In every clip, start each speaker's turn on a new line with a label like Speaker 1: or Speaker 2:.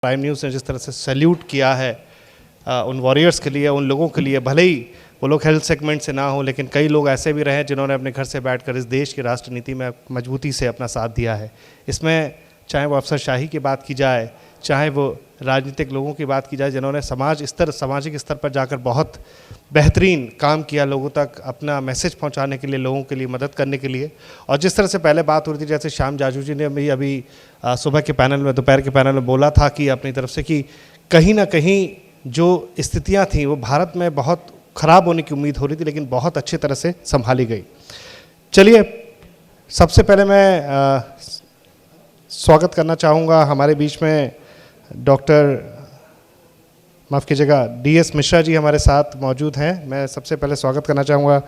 Speaker 1: Prime news ने जिस तरह से सैल्यूट किया है उन वॉरियर्स के लिए, उन लोगों के लिए, भले ही वो लोग हेल्थ सेगमेंट से ना हो, लेकिन कई लोग ऐसे भी रहे हैं जिन्होंने अपने घर से बैठकर इस देश की राष्ट्रनीति में मजबूती से अपना साथ दिया है। इसमें चाहे वो अफसरशाही की बात की जाए, चाहे वो राजनीतिक लोगों की बात की जाए जिन्होंने सामाजिक स्तर पर जाकर बहुत बेहतरीन काम किया, लोगों तक अपना मैसेज पहुंचाने के लिए, लोगों के लिए मदद करने के लिए। और जिस तरह से पहले बात हो रही थी, जैसे श्याम जाजू जी ने भी अभी सुबह के पैनल में, दोपहर के पैनल में बोला था कि अपनी तरफ से कि कहीं ना कहीं जो स्थितियां थीं वो भारत में बहुत ख़राब होने की उम्मीद हो रही थी, लेकिन बहुत अच्छी तरह से संभाली गई। चलिए, सबसे पहले मैं स्वागत करना चाहूँगा हमारे बीच में डॉक्टर, माफ़ कीजिएगा, DS मिश्रा जी हमारे साथ मौजूद हैं। मैं सबसे पहले स्वागत करना चाहूँगा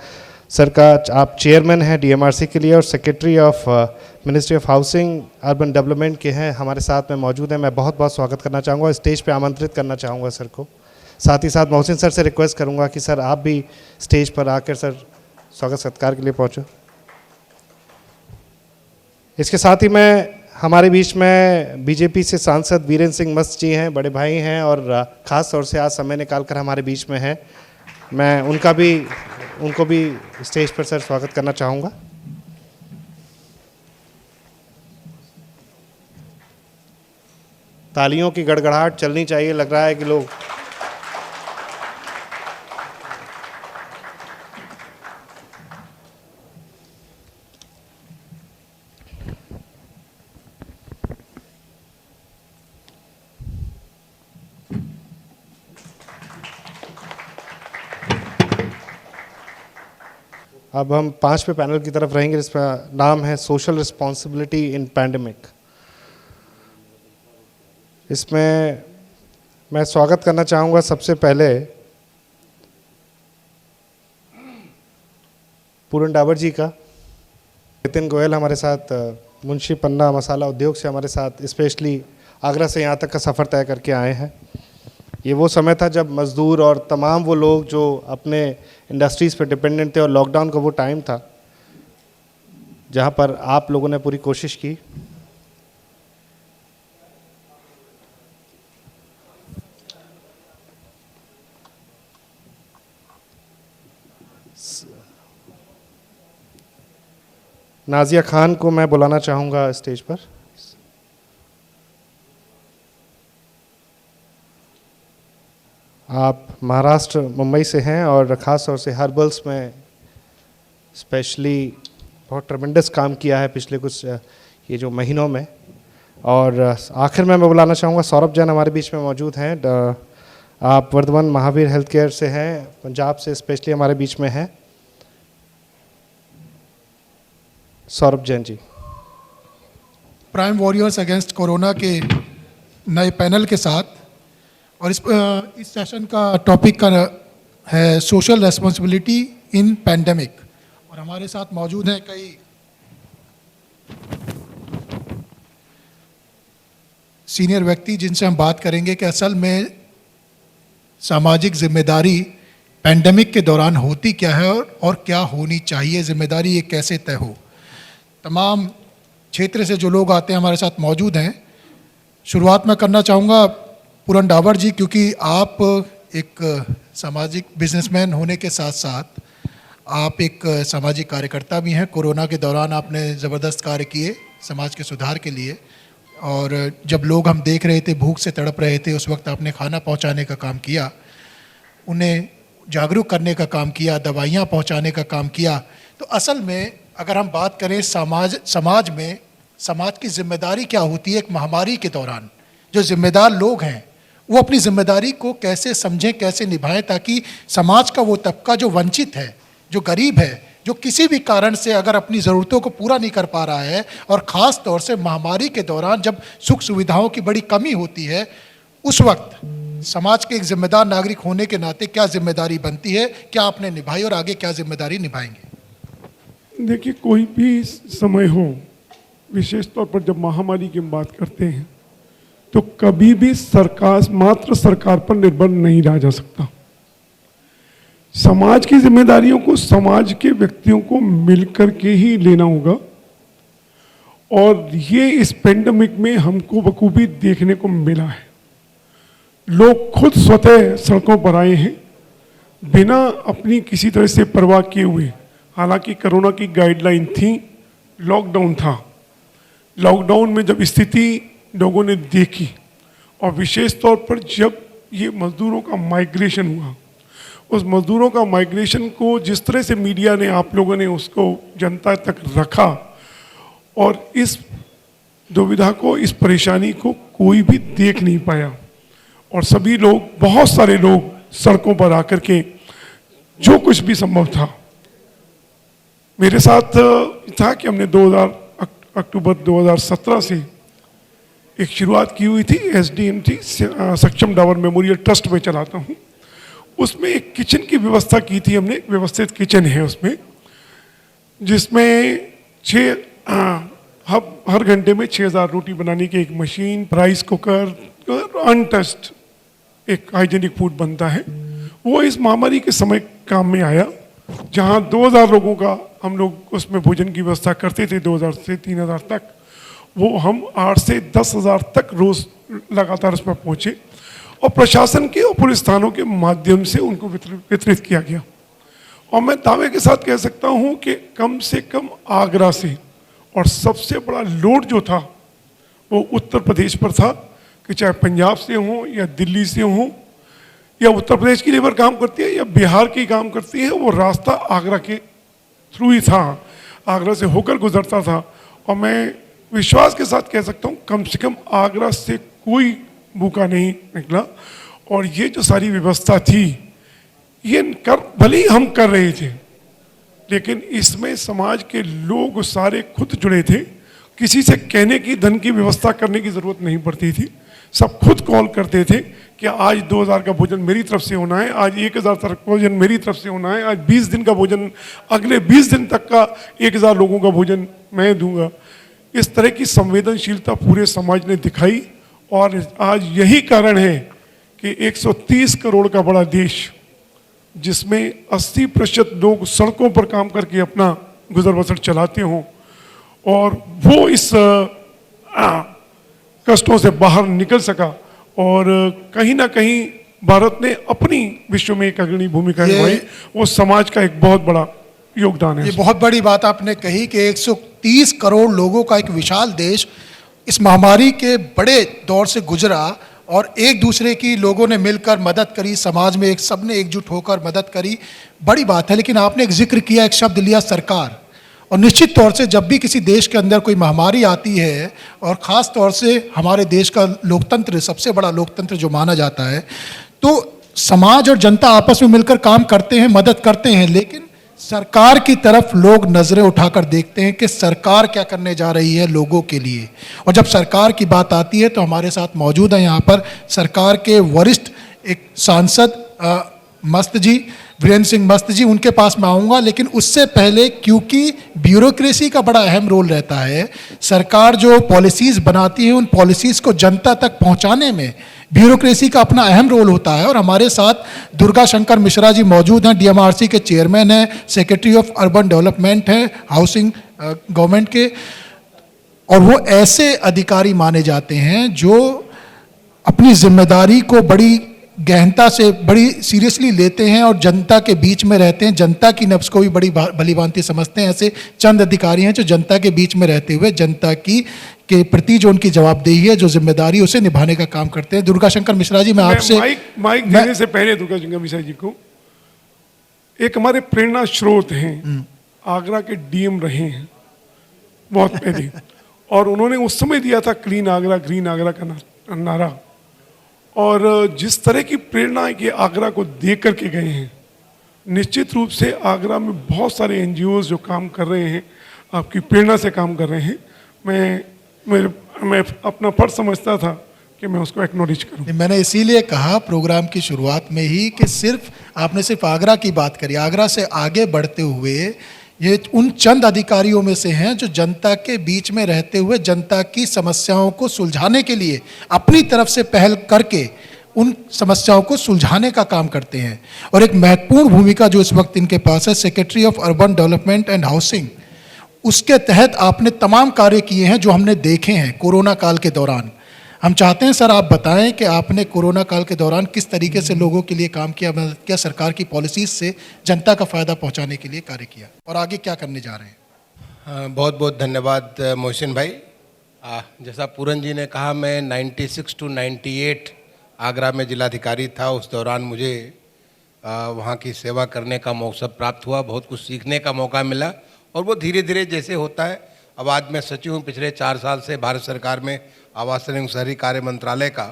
Speaker 1: सर का। आप चेयरमैन हैं DMRC के लिए और secretary of ministry of housing urban development के हैं, हमारे साथ में मौजूद हैं। मैं बहुत बहुत स्वागत करना चाहूँगा, स्टेज पे आमंत्रित करना चाहूँगा सर को। साथ ही साथ मोहसिन सर से रिक्वेस्ट करूँगा कि सर आप भी स्टेज पर आकर सर स्वागत सत्कार के लिए पहुँचो। इसके साथ ही मैं हमारे बीच में BJP से सांसद वीरेंद्र सिंह मस्त जी हैं, बड़े भाई हैं और ख़ास तौर से आज समय निकाल कर हमारे बीच में हैं। मैं उनको भी स्टेज पर सर स्वागत करना चाहूँगा। तालियों की गड़गड़ाहट चलनी चाहिए, लग रहा है कि लोग अब हम 5वें पैनल की तरफ रहेंगे, जिसका नाम है सोशल रिस्पॉन्सिबिलिटी इन पैंडेमिक। इसमें मैं स्वागत करना चाहूँगा सबसे पहले पूरन डाबर जी का। नितिन गोयल हमारे साथ मुंशी पन्ना मसाला उद्योग से हमारे साथ स्पेशली आगरा से यहाँ तक का सफ़र तय करके आए हैं। ये वो समय था जब मज़दूर और तमाम वो लोग जो अपने इंडस्ट्रीज़ पे डिपेंडेंट थे, और लॉकडाउन का वो टाइम था जहाँ पर आप लोगों ने पूरी कोशिश की। नाजिया खान को मैं बुलाना चाहूँगा स्टेज पर। आप महाराष्ट्र मुंबई से हैं और ख़ास तौर से हर्बल्स में स्पेशली बहुत ट्रेमेंडस काम किया है पिछले कुछ ये जो महीनों में। और आखिर में मैं बुलाना चाहूँगा सौरभ जैन हमारे बीच में मौजूद हैं। आप वर्धमान महावीर हेल्थ केयर से हैं, पंजाब से स्पेशली हमारे बीच में हैं Saurabh Jain ji.
Speaker 2: Prime warriors against corona के नए पैनल के साथ, और इस सेशन का टॉपिक का है सोशल रेस्पॉन्सिबिलिटी इन पैंडेमिक। और हमारे साथ मौजूद हैं कई सीनियर व्यक्ति जिनसे हम बात करेंगे कि असल में सामाजिक जिम्मेदारी पैंडेमिक के दौरान होती क्या है और क्या होनी चाहिए, जिम्मेदारी ये कैसे तय हो। तमाम क्षेत्र से जो लोग आते हैं हमारे साथ मौजूद हैं। शुरुआत में करना चाहूँगा पूरन डाबर जी, क्योंकि आप एक सामाजिक बिजनेसमैन होने के साथ साथ आप एक सामाजिक कार्यकर्ता भी हैं। कोरोना के दौरान आपने ज़बरदस्त कार्य किए समाज के सुधार के लिए, और जब लोग हम देख रहे थे भूख से तड़प रहे थे, उस वक्त आपने खाना पहुंचाने का काम किया, उन्हें जागरूक करने का काम किया, दवाइयाँ पहुंचाने का काम किया। तो असल में अगर हम बात करें समाज में समाज की जिम्मेदारी क्या होती है एक महामारी के दौरान, जो जिम्मेदार लोग हैं वो अपनी जिम्मेदारी को कैसे समझें, कैसे निभाएं, ताकि समाज का वो तबका जो वंचित है, जो गरीब है, जो किसी भी कारण से अगर अपनी ज़रूरतों को पूरा नहीं कर पा रहा है, और ख़ास तौर से महामारी के दौरान जब सुख सुविधाओं की बड़ी कमी होती है, उस वक्त समाज के एक जिम्मेदार नागरिक होने के नाते क्या जिम्मेदारी बनती है, क्या आपने निभाई और आगे क्या जिम्मेदारी निभाएंगे?
Speaker 3: देखिए, कोई भी समय हो, विशेष तौर पर जब महामारी की हम बात करते हैं, तो कभी भी मात्र सरकार पर निर्भर नहीं रहा जा सकता। समाज की जिम्मेदारियों को समाज के व्यक्तियों को मिलकर के ही लेना होगा, और ये इस पेंडेमिक में हमको बखूबी देखने को मिला है। लोग खुद स्वतः सड़कों पर आए हैं बिना अपनी किसी तरह से परवाह किए हुए। हालांकि कोरोना की गाइडलाइन थी, लॉकडाउन था। लॉकडाउन में जब स्थिति लोगों ने देखी और विशेष तौर पर जब ये मजदूरों का माइग्रेशन हुआ, उस मजदूरों का माइग्रेशन को जिस तरह से मीडिया ने, आप लोगों ने उसको जनता तक रखा और इस दुविधा को, इस परेशानी को कोई भी देख नहीं पाया और सभी लोग, बहुत सारे लोग सड़कों पर आकर के जो कुछ भी संभव था। मेरे साथ था कि हमने अक्टूबर 2017 से एक शुरुआत की हुई थी, SDMT सक्षम डावर मेमोरियल ट्रस्ट में चलाता हूँ। उसमें एक किचन की व्यवस्था की थी हमने, एक व्यवस्थित किचन है उसमें, जिसमें हर घंटे में 6000 रोटी बनाने की एक मशीन, राइस कुकर, अनटच्ड एक हाइजेनिक फूड बनता है। वो इस महामारी के समय काम में आया, जहाँ 2000 लोगों का हम लोग उसमें भोजन की व्यवस्था करते थे, 2000 से 3000 तक। वो हम 8 से 10,000 तक रोज लगातार उसमें पहुँचे और प्रशासन के और पुलिस थानों के माध्यम से उनको वितरित किया गया। और मैं दावे के साथ कह सकता हूँ कि कम से कम आगरा से, और सबसे बड़ा लोड जो था वो उत्तर प्रदेश पर था, कि चाहे पंजाब से हो या दिल्ली से हो या उत्तर प्रदेश की लेबर काम करती है या बिहार की काम करती है, वो रास्ता आगरा के थ्रू ही था, आगरा से होकर गुजरता था। और मैं विश्वास के साथ कह सकता हूँ कम से कम आगरा से कोई भूखा नहीं निकला। और ये जो सारी व्यवस्था थी, ये भले ही हम कर रहे थे, लेकिन इसमें समाज के लोग सारे खुद जुड़े थे। किसी से कहने की, धन की व्यवस्था करने की जरूरत नहीं पड़ती थी। सब खुद कॉल करते थे कि आज 2000 का भोजन मेरी तरफ से होना है, आज 1000 तक भोजन मेरी तरफ से होना है, आज 20 दिन का भोजन, अगले 20 दिन तक का 1000 लोगों का भोजन मैं दूंगा। इस तरह की संवेदनशीलता पूरे समाज ने दिखाई और आज यही कारण है कि 130 करोड़ का बड़ा देश, जिसमें 80% लोग सड़कों पर काम करके अपना गुजर बसर चलाते हों और वो इस कष्टों से बाहर निकल सका। और कहीं ना कहीं भारत ने अपनी विश्व में एक अग्रणी भूमिका निभाई, वो समाज का एक बहुत बड़ा योगदान है।
Speaker 2: ये बहुत बड़ी बात आपने कही कि 130 करोड़ लोगों का एक विशाल देश इस महामारी के बड़े दौर से गुजरा और एक दूसरे की लोगों ने मिलकर मदद करी, समाज में एक सबने एकजुट होकर मदद करी, बड़ी बात है। लेकिन आपने एक जिक्र किया, एक शब्द लिया, सरकार। और निश्चित तौर से जब भी किसी देश के अंदर कोई महामारी आती है, और ख़ास तौर से हमारे देश का लोकतंत्र, सबसे बड़ा लोकतंत्र जो माना जाता है, तो समाज और जनता आपस में मिलकर काम करते हैं, मदद करते हैं, लेकिन सरकार की तरफ लोग नज़रें उठाकर देखते हैं कि सरकार क्या करने जा रही है लोगों के लिए। और जब सरकार की बात आती है तो हमारे साथ मौजूद हैं यहाँ पर सरकार के वरिष्ठ एक सांसद मस्त जी, वीरेंद्र सिंह मस्त जी, उनके पास मैं आऊँगा। लेकिन उससे पहले, क्योंकि ब्यूरोक्रेसी का बड़ा अहम रोल रहता है, सरकार जो पॉलिसीज़ बनाती है उन पॉलिसीज़ को जनता तक पहुँचाने में ब्यूरोक्रेसी का अपना अहम रोल होता है। और हमारे साथ दुर्गा शंकर मिश्रा जी मौजूद हैं, DMRC के चेयरमैन हैं, सेक्रेटरी ऑफ अर्बन डेवलपमेंट हैं, हाउसिंग गवर्नमेंट के। और वो ऐसे अधिकारी माने जाते हैं जो अपनी जिम्मेदारी को बड़ी गहनता से, बड़ी सीरियसली लेते हैं और जनता के बीच में रहते हैं, जनता की नब्ज को भी बड़ी भली भांति समझते हैं। ऐसे चंद अधिकारी हैं जो जनता के बीच में रहते हुए जनता की के प्रति जो उनकी जवाबदेही है, जो जिम्मेदारी, उसे निभाने का काम करते हैं। दुर्गा शंकर मिश्रा जी, मैं आपसे
Speaker 3: माइक देने से पहले दुर्गा शंकर मिश्रा जी को, एक हमारे प्रेरणा स्रोत हैं, आगरा के DM रहे हैं बहुत पहले, और उन्होंने उस समय दिया था क्लीन आगरा, ग्रीन आगरा का नारा। और जिस तरह की प्रेरणा के आगरा को दे करके गए हैं, निश्चित रूप से आगरा में बहुत सारे NGOs जो काम कर रहे हैं, आपकी प्रेरणा से काम कर रहे हैं। मैं अपना फर्ज समझता था कि मैं उसको एक्नॉलेज करूं।
Speaker 2: मैंने इसीलिए कहा प्रोग्राम की शुरुआत में ही कि आपने सिर्फ आगरा की बात करी। आगरा से आगे बढ़ते हुए ये उन चंद अधिकारियों में से हैं जो जनता के बीच में रहते हुए जनता की समस्याओं को सुलझाने के लिए अपनी तरफ से पहल करके उन समस्याओं को सुलझाने का काम करते हैं। और एक महत्वपूर्ण भूमिका जो इस वक्त इनके पास है, secretary of urban development and housing, उसके तहत आपने तमाम कार्य किए हैं जो हमने देखे हैं कोरोना काल के दौरान। हम चाहते हैं सर आप बताएं कि आपने कोरोना काल के दौरान किस तरीके से लोगों के लिए काम किया, मदद किया, सरकार की पॉलिसीज से जनता का फ़ायदा पहुंचाने के लिए कार्य किया और आगे क्या करने जा रहे हैं।
Speaker 4: बहुत बहुत धन्यवाद मोहसिन भाई। जैसा पूरन जी ने कहा, मैं 96 to 98 आगरा में जिलाधिकारी था। उस दौरान मुझे वहाँ की सेवा करने का मौका प्राप्त हुआ, बहुत कुछ सीखने का मौका मिला और वो धीरे धीरे जैसे होता है। अब आज मैं सचिव हूँ पिछले 4 साल से भारत सरकार में आवासन एवं शहरी कार्य मंत्रालय का,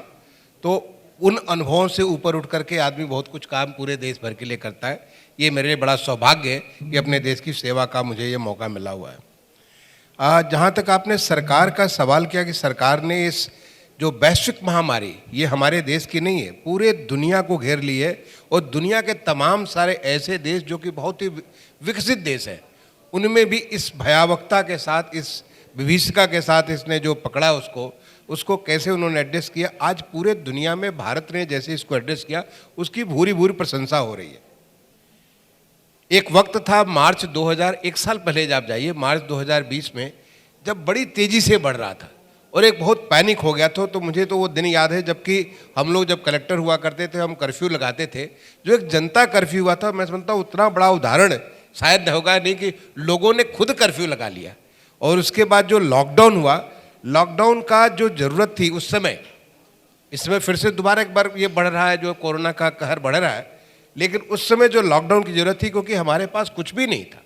Speaker 4: तो उन अनुभवों से ऊपर उठ करके आदमी बहुत कुछ काम पूरे देश भर के लिए करता है। ये मेरे लिए बड़ा सौभाग्य है कि अपने देश की सेवा का मुझे ये मौका मिला हुआ है। जहाँ तक आपने सरकार का सवाल किया कि सरकार ने इस जो वैश्विक महामारी, ये हमारे देश की नहीं है, पूरे दुनिया को घेर ली है और दुनिया के तमाम सारे ऐसे देश जो कि बहुत ही विकसित देश हैं, उनमें भी इस भयावहता के साथ, इस विभीषिका के साथ इसने जो पकड़ा उसको कैसे उन्होंने एड्रेस किया। आज पूरे दुनिया में भारत ने जैसे इसको एड्रेस किया, उसकी भूरी भूरी प्रशंसा हो रही है। एक वक्त था मार्च 1 साल पहले जब जाइए, मार्च 2020 में जब बड़ी तेजी से बढ़ रहा था और एक बहुत पैनिक हो गया था। तो मुझे तो वो दिन याद है जबकि हम लोग जब कलेक्टर हुआ करते थे, हम कर्फ्यू लगाते थे, जो एक जनता कर्फ्यू हुआ था, मैं समझता हूँ उतना बड़ा उदाहरण शायद होगा नहीं कि लोगों ने खुद कर्फ्यू लगा लिया। और उसके बाद जो लॉकडाउन हुआ, लॉकडाउन का जो ज़रूरत थी उस समय, इस समय फिर से दोबारा एक बार ये बढ़ रहा है, जो कोरोना का कहर बढ़ रहा है, लेकिन उस समय जो लॉकडाउन की ज़रूरत थी, क्योंकि हमारे पास कुछ भी नहीं था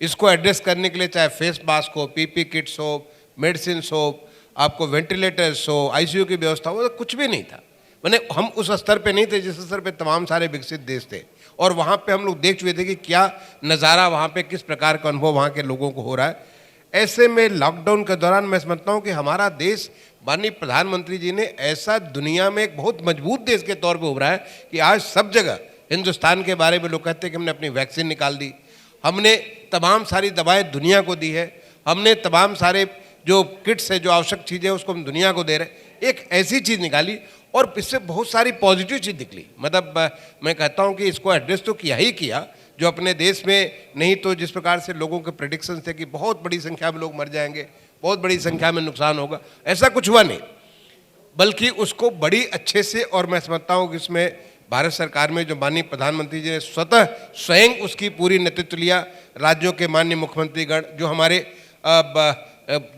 Speaker 4: इसको एड्रेस करने के लिए, चाहे फेस मास्क हो, पीपी किट्स हो, मेडिसिन हो, आपको वेंटिलेटर्स हो, आईसीयू की व्यवस्था हो, तो कुछ भी नहीं था। मैंने हम उस स्तर पे नहीं थे जिस स्तर पे तमाम सारे विकसित देश थे। और वहाँ पे हम लोग देख चुके थे कि क्या नज़ारा वहाँ पे, किस प्रकार का अनुभव वहाँ के लोगों को हो रहा है। ऐसे में लॉकडाउन के दौरान मैं समझता हूँ कि हमारा देश, माननीय प्रधानमंत्री जी ने ऐसा दुनिया में एक बहुत मजबूत देश के तौर पे उभरा है कि आज सब जगह हिंदुस्तान के बारे में लोग कहते हैं कि हमने अपनी वैक्सीन निकाल दी, हमने तमाम सारी दवाएं दुनिया को दी है, हमने तमाम सारे जो किट्स है, जो आवश्यक चीज़ें उसको हम दुनिया को दे रहे हैं। एक ऐसी चीज़ निकाली और इससे बहुत सारी पॉजिटिव चीज़ निकली। मतलब मैं कहता हूँ कि इसको एड्रेस तो किया ही किया, जो अपने देश में नहीं तो जिस प्रकार से लोगों के प्रेडिक्शन थे कि बहुत बड़ी संख्या में लोग मर जाएंगे, बहुत बड़ी संख्या में नुकसान होगा, ऐसा कुछ हुआ नहीं, बल्कि उसको बड़ी अच्छे से, और मैं समझता हूँ कि इसमें भारत सरकार में जो माननीय प्रधानमंत्री जी ने स्वयं उसकी पूरी नेतृत्व लिया, राज्यों के माननीय मुख्यमंत्रीगण, जो हमारे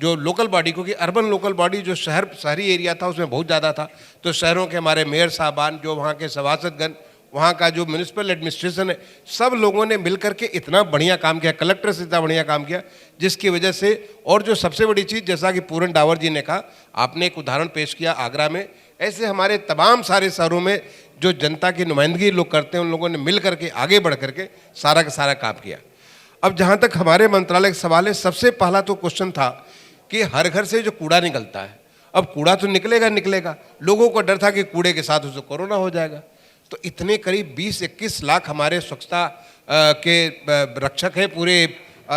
Speaker 4: जो लोकल बॉडी, क्योंकि अर्बन लोकल बॉडी जो शहरी एरिया था उसमें बहुत ज़्यादा था, तो शहरों के हमारे मेयर साहबान, जो वहाँ के सभासदगण, वहाँ का जो म्यूनिसिपल एडमिनिस्ट्रेशन है, सब लोगों ने मिल करके इतना बढ़िया काम किया, कलेक्टर से इतना बढ़िया काम किया, जिसकी वजह से, और जो सबसे बड़ी चीज़, जैसा कि पूरन डावर जी ने कहा, आपने एक उदाहरण पेश किया आगरा में, ऐसे हमारे तमाम सारे शहरों में जो जनता की नुमाइंदगी लोग करते हैं, उन लोगों ने मिल करके आगे बढ़ करके सारा का सारा काम किया। अब जहाँ तक हमारे मंत्रालय का सवाल है, सबसे पहला तो क्वेश्चन था कि हर घर से जो कूड़ा निकलता है, अब कूड़ा तो निकलेगा, लोगों को डर था कि कूड़े के साथ उसे कोरोना हो जाएगा। तो इतने करीब 20-21 लाख हमारे स्वच्छता के रक्षक हैं पूरे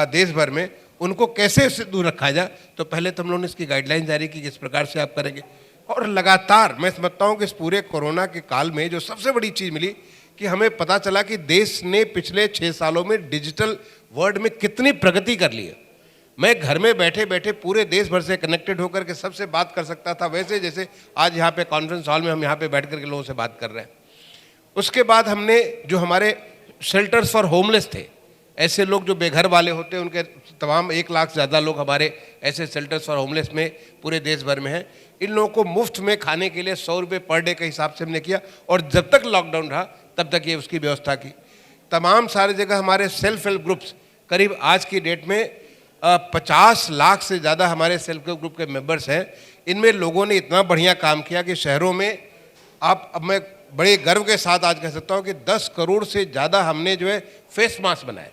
Speaker 4: देश भर में, उनको कैसे उससे दूर रखा जाए। तो पहले तो हम लोगों ने इसकी गाइडलाइन जारी की, किस प्रकार से आप करेंगे। और लगातार मैं समझता हूँ कि इस पूरे कोरोना के काल में जो सबसे बड़ी चीज़ मिली कि हमें पता चला कि देश ने पिछले 6 सालों में डिजिटल वर्ल्ड में कितनी प्रगति कर ली है। मैं घर में बैठे बैठे पूरे देश भर से कनेक्टेड होकर के सबसे बात कर सकता था, वैसे जैसे आज यहाँ पे कॉन्फ्रेंस हॉल में हम यहाँ पे बैठ कर के लोगों से बात कर रहे हैं। उसके बाद हमने जो हमारे शेल्टर्स फॉर होमलेस थे, ऐसे लोग जो बेघर वाले होते हैं, उनके तमाम 1 लाख से ज़्यादा लोग हमारे ऐसे शेल्टर्स फॉर होमलेस में पूरे देश भर में हैं। इन लोगों को मुफ्त में खाने के लिए 100 रुपये पर डे के हिसाब से हमने किया, और जब तक लॉकडाउन रहा तब तक ये उसकी व्यवस्था की। तमाम सारी जगह हमारे सेल्फ हेल्प ग्रुप्स, करीब आज की डेट में 50 लाख से ज़्यादा हमारे सेल्फ हेल्प ग्रुप के मेंबर्स हैं। इनमें लोगों ने इतना बढ़िया काम किया कि शहरों में अब मैं बड़े गर्व के साथ आज कह सकता हूँ कि 10 करोड़ से ज़्यादा हमने जो है फेस मास्क बनाए,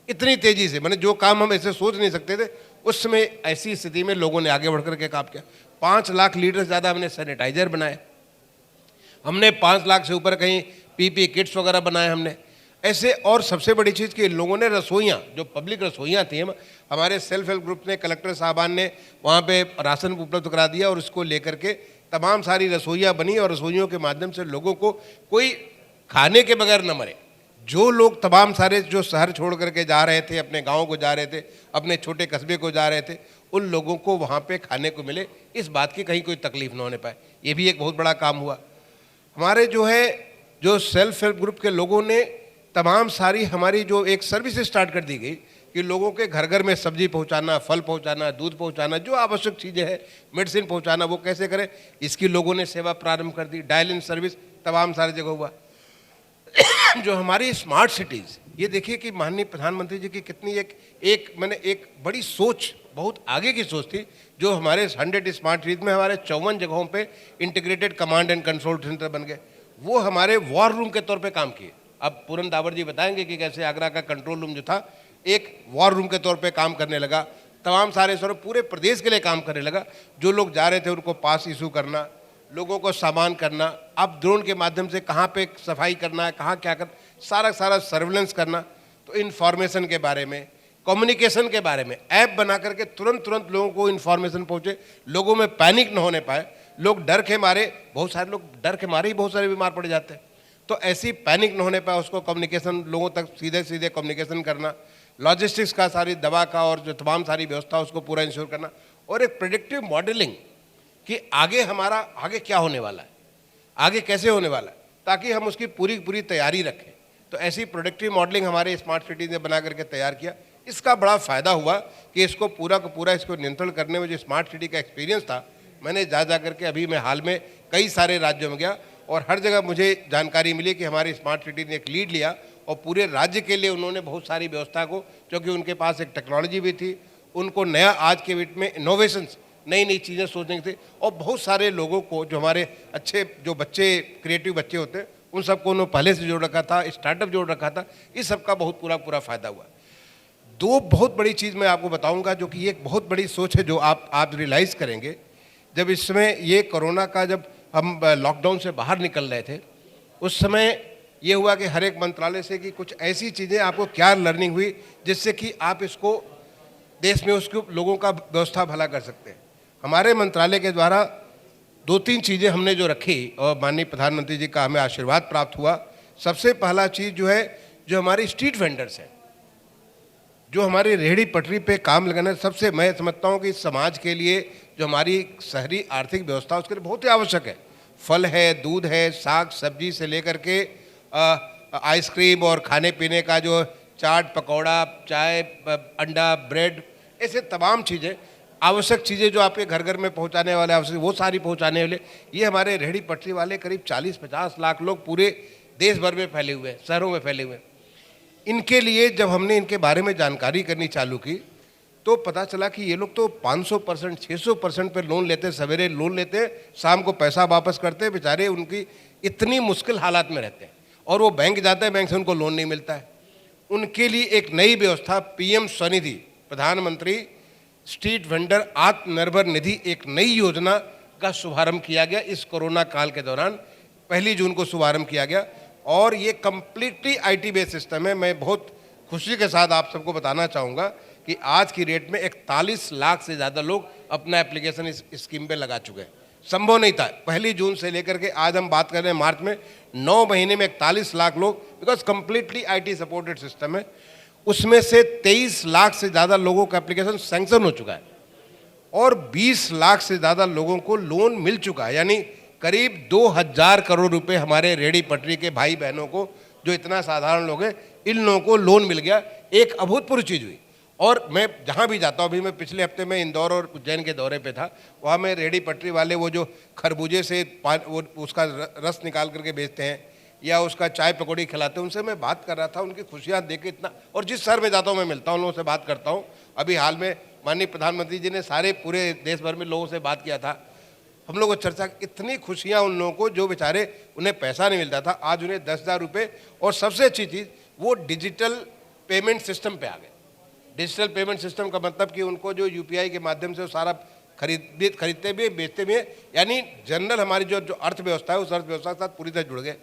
Speaker 4: इतनी तेज़ी से। मैंने जो काम हम ऐसे सोच नहीं सकते थे, उस समय ऐसी स्थिति में लोगों ने आगे बढ़ कर के काम किया। 5 लाख लीटर से ज़्यादा हमने सैनिटाइजर बनाए, हमने 5 लाख से ऊपर कहीं पीपी किट्स वगैरह बनाए हमने ऐसे। और सबसे बड़ी चीज़ कि लोगों ने रसोइयाँ, जो पब्लिक रसोइयाँ थी, हमारे सेल्फ हेल्प ग्रुप ने, कलेक्टर साहबान ने वहाँ पे राशन उपलब्ध करा दिया, और उसको लेकर के तमाम सारी रसोइयाँ बनी, और रसोइयों के माध्यम से लोगों को कोई खाने के बगैर न मरे। जो लोग तमाम सारे जो शहर छोड़ करके जा रहे थे, अपने गाँव को जा रहे थे, अपने छोटे कस्बे को जा रहे थे, उन लोगों को वहाँ पे खाने को मिले, इस बात की कहीं कोई तकलीफ ना होने पाए। ये भी एक बहुत बड़ा काम हुआ। हमारे जो सेल्फ हेल्प ग्रुप के लोगों ने तमाम सारी हमारी जो एक सर्विस स्टार्ट कर दी गई कि लोगों के घर घर में सब्जी पहुंचाना, फल पहुंचाना, दूध पहुंचाना, जो आवश्यक चीज़ें हैं, मेडिसिन पहुंचाना, वो कैसे करें, इसकी लोगों ने सेवा प्रारंभ कर दी। डायल इन सर्विस तमाम सारी जगह हुआ। जो हमारी स्मार्ट सिटीज़, ये देखिए कि माननीय प्रधानमंत्री जी की कितनी एक बड़ी सोच, बहुत आगे की सोच थी। जो हमारे 100 स्मार्ट सिटीज में हमारे 54 जगहों पे integrated command and control centre बन गए। वो हमारे वॉर रूम के तौर पे काम किए। अब पूरन दावर जी बताएंगे कि कैसे आगरा का कंट्रोल रूम जो था एक वॉर रूम के तौर पे काम करने लगा। तमाम सारे शहरों, पूरे प्रदेश के लिए काम करने लगा। जो लोग जा रहे थे उनको पास इशू करना, लोगों को सामान करना, अब ड्रोन के माध्यम से कहाँ पे सफाई करना है, कहाँ क्या करना, सारा सर्विलेंस करना। तो इन्फॉर्मेशन के बारे में, कम्युनिकेशन के बारे में ऐप बना करके तुरंत लोगों को इन्फॉर्मेशन पहुँचे, लोगों में पैनिक न होने पाए। लोग डर के मारे, बहुत सारे लोग डर के मारे ही बहुत सारे बीमार पड़ जाते हैं। तो ऐसी पैनिक न होने पाए, उसको कम्युनिकेशन, लोगों तक सीधे कम्युनिकेशन करना, लॉजिस्टिक्स का, सारी दवा का और जो तमाम सारी व्यवस्था उसको पूरा इंश्योर करना, और एक प्रेडिक्टिव मॉडलिंग कि आगे क्या होने वाला है, आगे कैसे होने वाला है, ताकि हम उसकी पूरी तैयारी रखें। तो ऐसी प्रोडक्टिव मॉडलिंग हमारे स्मार्ट सिटीज ने बना करके तैयार किया। इसका बड़ा फायदा हुआ कि इसको पूरा का पूरा इसको नियंत्रण करने में जो स्मार्ट सिटी का एक्सपीरियंस था, मैंने जा करके अभी मैं हाल में कई सारे राज्यों में गया और हर जगह मुझे जानकारी मिली कि हमारी स्मार्ट सिटी ने एक लीड लिया और पूरे राज्य के लिए उन्होंने बहुत सारी व्यवस्था को, क्योंकि उनके पास एक टेक्नोलॉजी भी थी, उनको नया आज के वीक में इनोवेशंस, नई चीज़ें सोचने की थी, और बहुत सारे लोगों को, जो हमारे अच्छे जो बच्चे, क्रिएटिव बच्चे होते हैं, उन सबको उन्होंने पहले से जोड़ रखा था, स्टार्टअप जोड़ रखा था। इस सब का बहुत पूरा फायदा हुआ। दो बहुत बड़ी चीज़ मैं आपको बताऊंगा, जो कि ये एक बहुत बड़ी सोच है जो आप रियलाइज़ करेंगे। जब इस समय ये कोरोना का, जब हम लॉकडाउन से बाहर निकल रहे थे, उस समय ये हुआ कि हर एक मंत्रालय से कि कुछ ऐसी चीज़ें आपको क्या लर्निंग हुई जिससे कि आप इसको देश में उसको लोगों का व्यवस्था भला कर सकते हैं। हमारे मंत्रालय के द्वारा 2-3 चीज़ें हमने जो रखी और माननीय प्रधानमंत्री जी का हमें आशीर्वाद प्राप्त हुआ। सबसे पहला चीज़ जो है, जो हमारी स्ट्रीट वेंडर्स हैं, जो हमारी रेहड़ी पटरी पे काम लगाना, सबसे मैं समझता हूँ कि समाज के लिए, जो हमारी शहरी आर्थिक व्यवस्था, उसके लिए बहुत ही आवश्यक है। फल है, दूध है, साग सब्जी से लेकर के आइसक्रीम और खाने पीने का, जो चाट पकौड़ा, चाय, अंडा, ब्रेड, ऐसे तमाम चीज़ें, आवश्यक चीज़ें जो आपके घर घर में पहुंचाने वाले आवश्यक, वो सारी पहुंचाने वाले, ये हमारे रेहड़ी पटरी वाले करीब 40-50 लाख लोग पूरे देश भर में फैले हुए हैं, शहरों में फैले हुए हैं। इनके लिए जब हमने इनके बारे में जानकारी करनी चालू की, तो पता चला कि ये लोग तो 500%, 600% पे लोन लेते, सवेरे लोन लेते, शाम को पैसा वापस करते। बेचारे उनकी इतनी मुश्किल हालात में रहते हैं और वो बैंक जाते हैं, बैंक से उनको लोन नहीं मिलता है। उनके लिए एक नई व्यवस्था, पीएम स्वनिधि, प्रधानमंत्री स्ट्रीट वेंडर आत्मनिर्भर निधि, एक नई योजना का शुभारंभ किया गया इस कोरोना काल के दौरान। 1 जून को शुभारंभ किया गया और ये कम्प्लीटली IT बेस्ड सिस्टम है। मैं बहुत खुशी के साथ आप सबको बताना चाहूँगा कि आज की डेट में 41 लाख से ज़्यादा लोग अपना एप्लीकेशन इस स्कीम पे लगा चुके हैं। संभव नहीं था 1 जून से लेकर के आज हम बात कर रहे हैं मार्च में, 9 महीने में 41 लाख लोग, because completely IT supported system है। उसमें से 23 लाख से ज़्यादा लोगों का एप्लीकेशन सैंक्शन हो चुका है और 20 लाख से ज़्यादा लोगों को लोन मिल चुका है। यानी करीब 2000 करोड़ रुपए हमारे रेहड़ी पटरी के भाई बहनों को, जो इतना साधारण लोग हैं, इन लोगों को लोन मिल गया। एक अभूतपूर्व चीज़ हुई। और मैं जहाँ भी जाता हूँ, अभी मैं पिछले हफ्ते में इंदौर और उज्जैन के दौरे पे था, वहाँ मैं रेहड़ी पटरी वाले वो जो खरबूजे से वो उसका रस निकाल करके बेचते हैं या उसका चाय पकौड़ी खिलाते हैं, उनसे मैं बात कर रहा था। उनकी खुशियाँ देख के इतना, और जिस शहर में जाता हूँ मैं मिलता हूँ, लोगों से बात करता हूँ। अभी हाल में माननीय प्रधानमंत्री जी ने सारे पूरे देश भर में लोगों से बात किया था, हम लोग को चर्चा, इतनी खुशियाँ उन लोगों को जो बेचारे उन्हें पैसा नहीं मिलता था, आज उन्हें 10,000 रुपये। और सबसे अच्छी चीज़, वो डिजिटल पेमेंट सिस्टम पे आ गए। डिजिटल पेमेंट सिस्टम का मतलब कि उनको जो UPI के माध्यम से वो सारा खरीदते भी, बेचते भी हैं। यानी जनरल हमारी जो अर्थव्यवस्था है, उस अर्थव्यवस्था के साथ पूरी तरह जुड़ गए।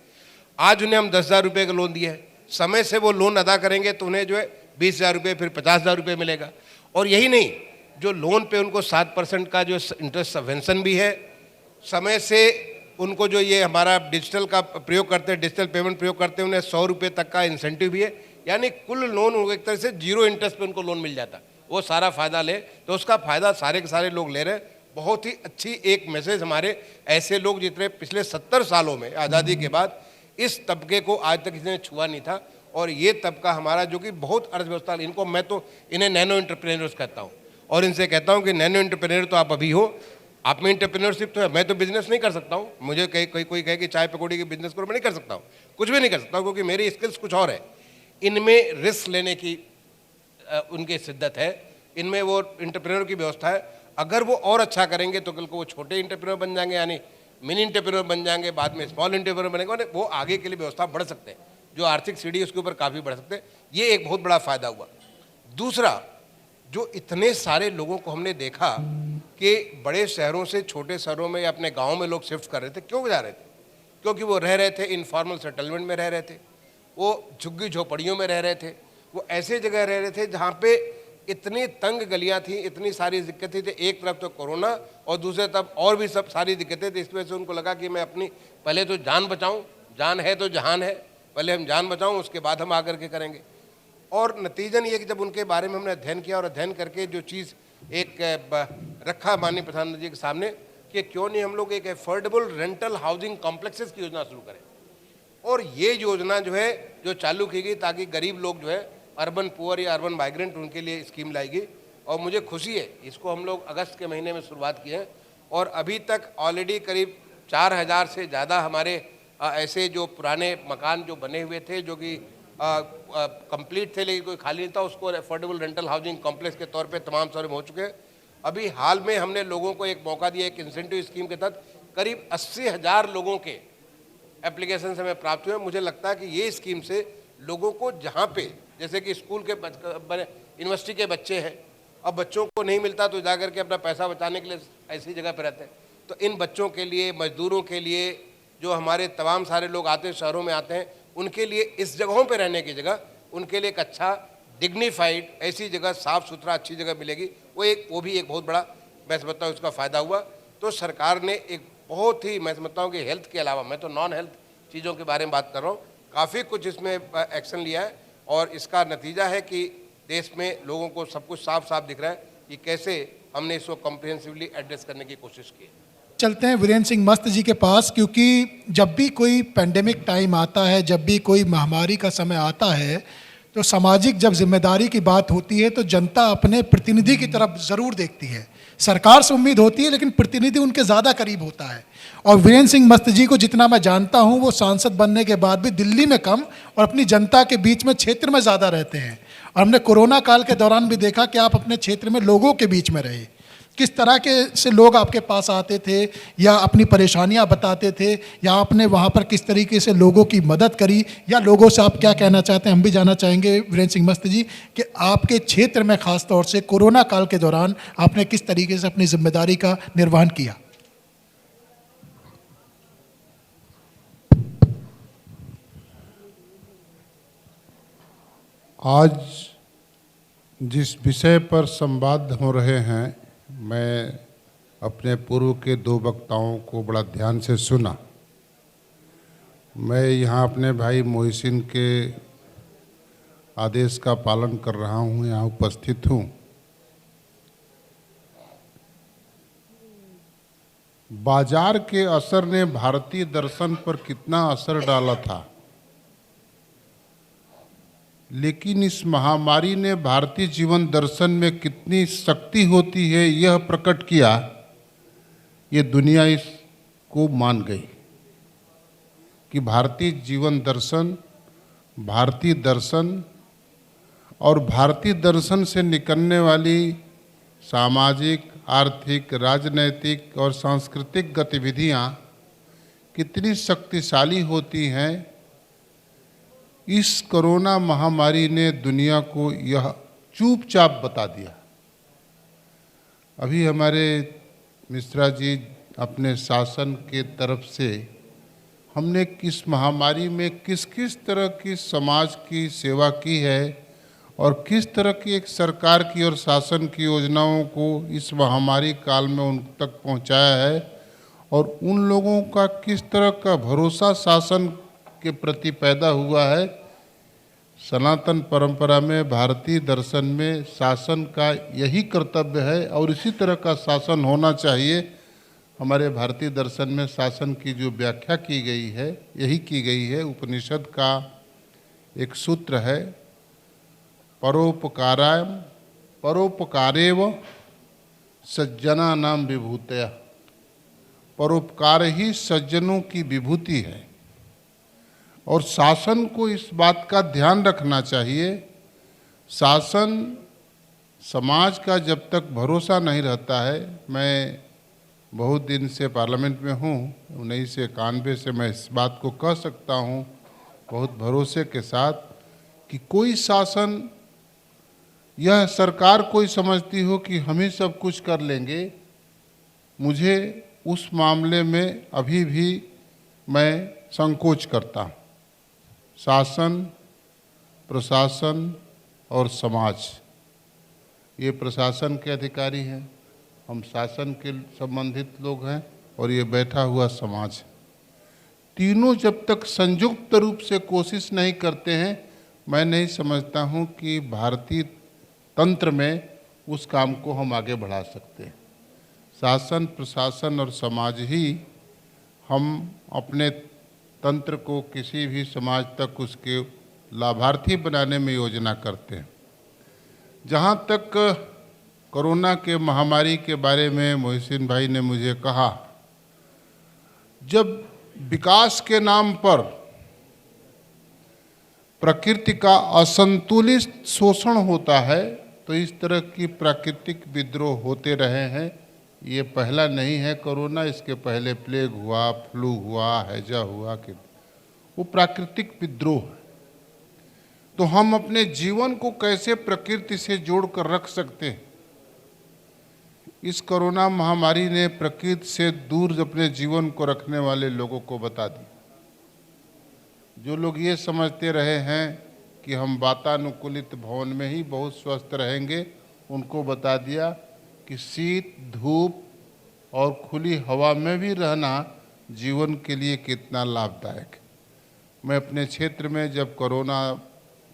Speaker 4: आज उन्हें हम 10,000 रुपये का लोन दिए हैं। समय से वो लोन अदा करेंगे तो उन्हें जो है 20,000 रुपये, फिर 50,000 रुपये मिलेगा। और यही नहीं, जो लोन पे उनको 7% का जो इंटरेस्ट सबवेंशन भी है। समय से उनको जो ये हमारा डिजिटल का प्रयोग करते हैं, डिजिटल पेमेंट प्रयोग करते हैं, उन्हें 100 रुपये तक का इंसेंटिव भी है। यानी कुल लोन एक तरह से 0 इंटरेस्ट पे उनको लोन मिल जाता। वो सारा फ़ायदा ले, तो उसका फ़ायदा सारे के सारे लोग ले रहे हैं। बहुत ही अच्छी एक मैसेज हमारे ऐसे लोग जितने पिछले 70 सालों में आज़ादी के बाद इस तबके को आज तक किसी ने छुआ नहीं था, और ये तबका हमारा जो कि बहुत अर्थव्यवस्था, इनको मैं तो इन्हें नैनो एंटरप्रेन्योर्स कहता हूँ, और इनसे कहता हूँ कि नैनो एंटरप्रेन्योर तो आप अभी हो, आप में एंटरप्रेन्योरशिप तो है। मैं तो बिजनेस नहीं कर सकता हूँ, मुझे कोई कहे कि चाय पकौड़ी की बिजनेस करो, मैं नहीं कर सकता हूँ, कुछ भी नहीं कर सकता, क्योंकि मेरी स्किल्स कुछ और है। इनमें रिस्क लेने की उनकी शिद्दत है, इनमें वो एंटरप्रेन्योर की व्यवस्था है। अगर वो और अच्छा करेंगे तो कल को वो छोटे एंटरप्रेन्योर बन जाएंगे, यानी मिनी एंटरप्रेन्योर बन जाएंगे, बाद में स्मॉल एंटरप्रेन्योर बनेंगे, वो आगे के लिए व्यवस्था बढ़ सकते हैं, जो आर्थिक सीढ़ी उसके ऊपर काफ़ी बढ़ सकते हैं। ये एक बहुत बड़ा फायदा हुआ। दूसरा, जो इतने सारे लोगों को हमने देखा कि बड़े शहरों से छोटे शहरों में या अपने गाँव में लोग शिफ्ट कर रहे थे, क्यों जा रहे थे? क्योंकि वो रह रहे थे इनफॉर्मल सेटलमेंट में रह रहे थे, वो झुग्गी झोपड़ियों में रह रहे थे, वो ऐसे जगह रह रहे थे जहाँ पे इतनी तंग गलियाँ थी, इतनी सारी दिक्कतें थी। एक तरफ तो कोरोना और दूसरे तरफ और भी सब सारी दिक्कतें थी। इस वजह से उनको लगा कि मैं अपनी पहले तो जान बचाऊं, जान है तो जहान है, पहले हम जान बचाऊं, उसके बाद हम आकर के करेंगे। और नतीजन ये कि जब उनके बारे में हमने अध्ययन किया और अध्ययन करके जो चीज़ एक रखा माननीय प्रधानमंत्री जी के सामने कि क्यों नहीं हम लोग एक एफोर्डेबल रेंटल हाउसिंग कॉम्प्लेक्सेस की योजना शुरू करें। और ये योजना जो है जो चालू की गई ताकि गरीब लोग जो है अर्बन पुअर या अर्बन माइग्रेंट, उनके लिए स्कीम लाई गई। और मुझे खुशी है, इसको हम लोग अगस्त के महीने में शुरुआत की है और अभी तक ऑलरेडी करीब 4000 से ज़्यादा हमारे ऐसे जो पुराने मकान जो बने हुए थे, जो कि कंप्लीट थे लेकिन कोई खाली नहीं था, उसको अफोर्डेबल रेंटल हाउसिंग कॉम्प्लेक्स के तौर पे तमाम शहरों में हो चुके हैं। अभी हाल में हमने लोगों को एक मौका दिया, एक इंसेंटिव स्कीम के तहत करीब 80,000 लोगों के एप्लीकेशन हमें प्राप्त हुए। मुझे लगता है कि ये स्कीम से लोगों को जहाँ पे जैसे कि स्कूल के यूनिवर्सिटी के बच्चे हैं, अब बच्चों को नहीं मिलता तो जाकर के अपना पैसा बचाने के लिए ऐसी जगह पर रहते हैं, तो इन बच्चों के लिए, मजदूरों के लिए, जो हमारे तमाम सारे लोग आते हैं शहरों में आते हैं, उनके लिए इस जगहों पे रहने की जगह, उनके लिए एक अच्छा डिग्निफाइड ऐसी जगह, साफ़ सुथरा अच्छी जगह मिलेगी। वो भी एक बहुत बड़ा मैं समझता हूँ उसका फ़ायदा हुआ। तो सरकार ने एक बहुत ही, मैं समझता हूँ कि हेल्थ के अलावा, मैं तो नॉन हेल्थ चीज़ों के बारे में बात कर रहा हूँ, काफ़ी कुछ इसमें एक्शन लिया है और इसका नतीजा है कि देश में लोगों को सब कुछ साफ साफ दिख रहा है कि कैसे हमने इसको कॉम्प्रिहेंसिवली एड्रेस करने की कोशिश की।
Speaker 2: चलते हैं वीरेंद्र सिंह मस्त जी के पास, क्योंकि जब भी कोई पेंडेमिक टाइम आता है, जब भी कोई महामारी का समय आता है, तो सामाजिक जब जिम्मेदारी की बात होती है तो जनता अपने प्रतिनिधि की तरफ ज़रूर देखती है। सरकार से उम्मीद होती है लेकिन प्रतिनिधि उनके ज़्यादा करीब होता है। और वीरेंद्र सिंह मस्त जी को जितना मैं जानता हूं, वो सांसद बनने के बाद भी दिल्ली में कम और अपनी जनता के बीच में क्षेत्र में ज़्यादा रहते हैं। और हमने कोरोना काल के दौरान भी देखा कि आप अपने क्षेत्र में लोगों के बीच में रहे। किस तरह के से लोग आपके पास आते थे या अपनी परेशानियां बताते थे, या आपने वहां पर किस तरीके से लोगों की मदद करी, या लोगों से आप क्या कहना चाहते हैं, हम भी जानना चाहेंगे वीरेंद्र सिंह मस्त जी कि आपके क्षेत्र में खास तौर से कोरोना काल के दौरान आपने किस तरीके से अपनी जिम्मेदारी का निर्वहन किया।
Speaker 5: आज जिस विषय पर संवाद हो रहे हैं, मैं अपने पूर्व के 2 वक्ताओं को बड़ा ध्यान से सुना। मैं यहाँ अपने भाई मोहसिन के आदेश का पालन कर रहा हूँ, यहाँ उपस्थित हूँ। बाजार के असर ने भारतीय दर्शन पर कितना असर डाला था, लेकिन इस महामारी ने भारतीय जीवन दर्शन में कितनी शक्ति होती है यह प्रकट किया। ये दुनिया इसको मान गई कि भारतीय जीवन दर्शन, भारतीय दर्शन और भारतीय दर्शन से निकलने वाली सामाजिक, आर्थिक, राजनैतिक और सांस्कृतिक गतिविधियां कितनी शक्तिशाली होती हैं। इस कोरोना महामारी ने दुनिया को यह चुपचाप बता दिया। अभी हमारे मिश्रा जी अपने शासन के तरफ से हमने किस महामारी में किस किस तरह की समाज की सेवा की है और किस तरह की एक सरकार की और शासन की योजनाओं को इस महामारी काल में उन तक पहुंचाया है, और उन लोगों का किस तरह का भरोसा शासन के प्रति पैदा हुआ है, सनातन परंपरा में, भारतीय दर्शन में शासन का यही कर्तव्य है और इसी तरह का शासन होना चाहिए। हमारे भारतीय दर्शन में शासन की जो व्याख्या की गई है, यही की गई है। उपनिषद का एक सूत्र है, परोपकारेव सज्जनानां विभूतयः। परोपकार ही सज्जनों की विभूति है और शासन को इस बात का ध्यान रखना चाहिए। शासन समाज का जब तक भरोसा नहीं रहता है, मैं बहुत दिन से पार्लियामेंट में हूँ, 1991 से मैं इस बात को कह सकता हूँ बहुत भरोसे के साथ कि कोई शासन, यह सरकार कोई समझती हो कि हम ही सब कुछ कर लेंगे, मुझे उस मामले में अभी भी मैं संकोच करता हूँ। शासन, प्रशासन और समाज, ये प्रशासन के अधिकारी हैं, हम शासन के संबंधित लोग हैं और ये बैठा हुआ समाज। तीनों जब तक संयुक्त रूप से कोशिश नहीं करते हैं, मैं नहीं समझता हूँ कि भारतीय तंत्र में उस काम को हम आगे बढ़ा सकते हैं। शासन, प्रशासन और समाज ही हम अपने तंत्र को किसी भी समाज तक उसके लाभार्थी बनाने में योजना करते हैं। जहाँ तक कोरोना के महामारी के बारे में मोहसिन भाई ने मुझे कहा, जब विकास के नाम पर प्रकृति का असंतुलित शोषण होता है तो इस तरह की प्राकृतिक विद्रोह होते रहे हैं। ये पहला नहीं है कोरोना, इसके पहले प्लेग हुआ, फ्लू हुआ, हैजा हुआ, कि वो प्राकृतिक विद्रोह है। तो हम अपने जीवन को कैसे प्रकृति से जोड़कर रख सकते हैं? इस कोरोना महामारी ने प्रकृति से दूर अपने जीवन को रखने वाले लोगों को बता दी। जो लोग ये समझते रहे हैं कि हम वातानुकूलित भवन में ही बहुत स्वस्थ रहेंगे, उनको बता दिया कि शीत, धूप और खुली हवा में भी रहना जीवन के लिए कितना लाभदायक है। मैं अपने क्षेत्र में जब कोरोना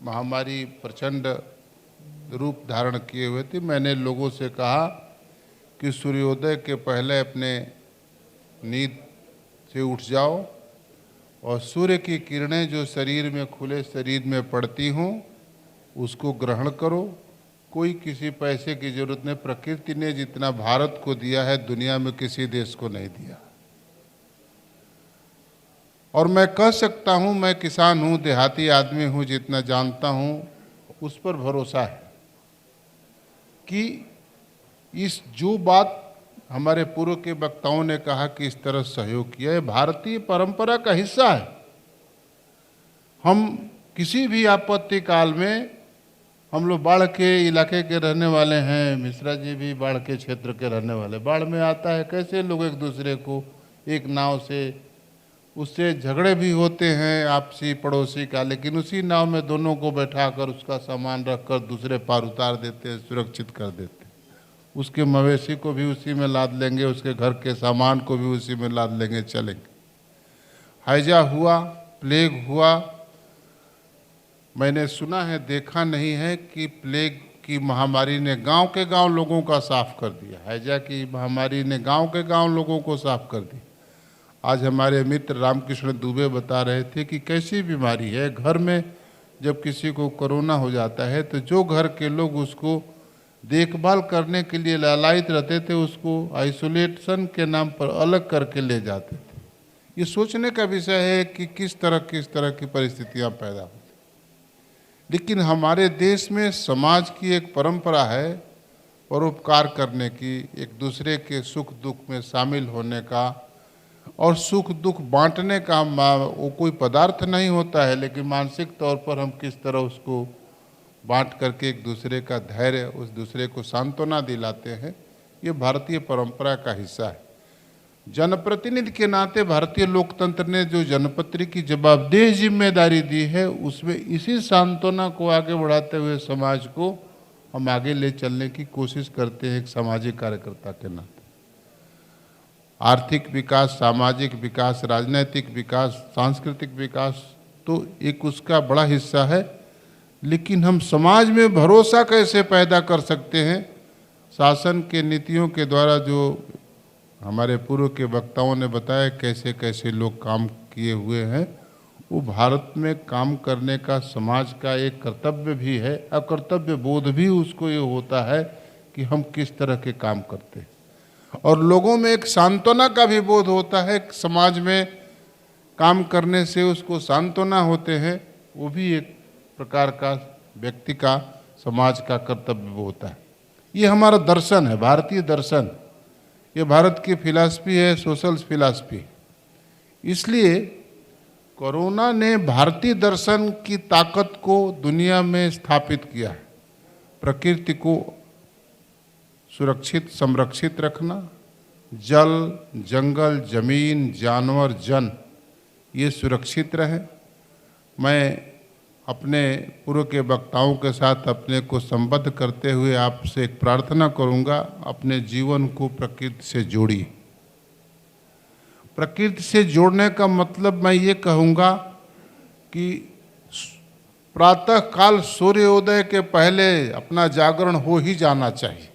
Speaker 5: महामारी प्रचंड रूप धारण किए हुए थे, मैंने लोगों से कहा कि सूर्योदय के पहले अपने नींद से उठ जाओ और सूर्य की किरणें जो शरीर में, खुले शरीर में पड़ती हों, उसको ग्रहण करो। कोई किसी पैसे की जरूरत नहीं। प्रकृति ने जितना भारत को दिया है, दुनिया में किसी देश को नहीं दिया। और मैं कह सकता हूँ, मैं किसान हूँ, देहाती आदमी हूँ, जितना जानता हूँ उस पर भरोसा है कि इस जो बात हमारे पूर्व के वक्ताओं ने कहा कि इस तरह सहयोग किया है, भारतीय परंपरा का हिस्सा है। हम किसी भी आपत्ति काल में, हम लोग बाढ़ के इलाके के रहने वाले हैं, मिश्रा जी भी बाढ़ के क्षेत्र के रहने वाले। बाढ़ में आता है, कैसे लोग एक दूसरे को एक नाव से, उससे झगड़े भी होते हैं आपसी पड़ोसी का, लेकिन उसी नाव में दोनों को बैठाकर उसका सामान रखकर दूसरे पार उतार देते हैं, सुरक्षित कर देते हैं। उसके मवेशी को भी उसी में लाद लेंगे, उसके घर के सामान को भी उसी में लाद लेंगे, चलेंगे। हैजा हुआ, प्लेग हुआ, मैंने सुना है, देखा नहीं है कि प्लेग की महामारी ने गांव के गांव लोगों का साफ कर दिया। हैजा की महामारी ने गांव के गांव लोगों को साफ कर दिया। आज हमारे मित्र रामकृष्ण दुबे बता रहे थे कि कैसी बीमारी है, घर में जब किसी को कोरोना हो जाता है तो जो घर के लोग उसको देखभाल करने के लिए लालायित रहते थे, उसको आइसोलेशन के नाम पर अलग करके ले जाते थे। ये सोचने का विषय है कि किस तरह की परिस्थितियां पैदा होती। लेकिन हमारे देश में समाज की एक परंपरा है परोपकार करने की, एक दूसरे के सुख दुख में शामिल होने का और सुख दुख बांटने का। वो कोई पदार्थ नहीं होता है, लेकिन मानसिक तौर पर हम किस तरह उसको बांट करके एक दूसरे का धैर्य, उस दूसरे को सांत्वना दिलाते हैं, ये भारतीय परंपरा का हिस्सा है। जनप्रतिनिधि के नाते भारतीय लोकतंत्र ने जो जनपत्री की जवाबदेह जिम्मेदारी दी है, उसमें इसी सांत्वना को आगे बढ़ाते हुए समाज को हम आगे ले चलने की कोशिश करते हैं एक सामाजिक कार्यकर्ता के नाते। आर्थिक विकास, सामाजिक विकास, राजनैतिक विकास, सांस्कृतिक विकास तो एक उसका बड़ा हिस्सा है। लेकिन हम समाज में भरोसा कैसे पैदा कर सकते हैं? शासन के नीतियों के द्वारा जो हमारे पूर्व के वक्ताओं ने बताया कैसे कैसे लोग काम किए हुए हैं, वो भारत में काम करने का समाज का एक कर्तव्य भी है, अकर्तव्य बोध भी उसको ये होता है कि हम किस तरह के काम करते हैं। और लोगों में एक सांत्वना का भी बोध होता है, समाज में काम करने से उसको सांत्वना होते हैं, वो भी एक प्रकार का व्यक्ति का समाज का कर्तव्य होता है। ये हमारा दर्शन है, भारतीय दर्शन, ये भारत की फिलॉसफी है, सोशल फिलॉसफी। इसलिए कोरोना ने भारतीय दर्शन की ताकत को दुनिया में स्थापित किया है। प्रकृति को सुरक्षित संरक्षित रखना, जल, जंगल, जमीन, जानवर, जन ये सुरक्षित रहे। मैं अपने पूर्व के वक्ताओं के साथ अपने को संबद्ध करते हुए आपसे एक प्रार्थना करूंगा, अपने जीवन को प्रकृति से जोड़िए। प्रकृति से जोड़ने का मतलब मैं ये कहूँगा कि प्रातः काल सूर्योदय के पहले अपना जागरण हो ही जाना चाहिए।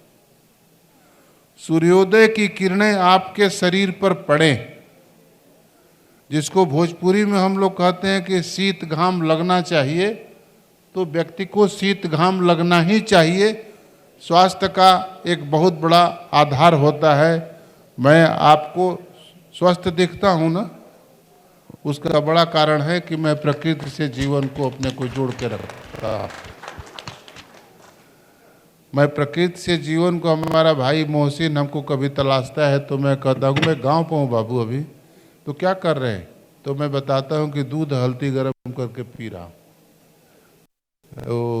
Speaker 5: सूर्योदय की किरणें आपके शरीर पर पड़ें, जिसको भोजपुरी में हम लोग कहते हैं कि शीत घाम लगना चाहिए, तो व्यक्ति को शीत घाम लगना ही चाहिए। स्वास्थ्य का एक बहुत बड़ा आधार होता है। मैं आपको स्वस्थ दिखता हूँ ना, उसका बड़ा कारण है कि मैं प्रकृति से जीवन को अपने को जोड़ के रखता। मैं प्रकृति से जीवन को, हमारा भाई मोहसिन हमको कभी तलाशता है तो मैं कहता हूँ मैं गांव पे हूँ बाबू अभी, तो क्या कर रहे हैं? तो मैं बताता हूँ कि दूध हल्दी गर्म करके पी रहा हूँ,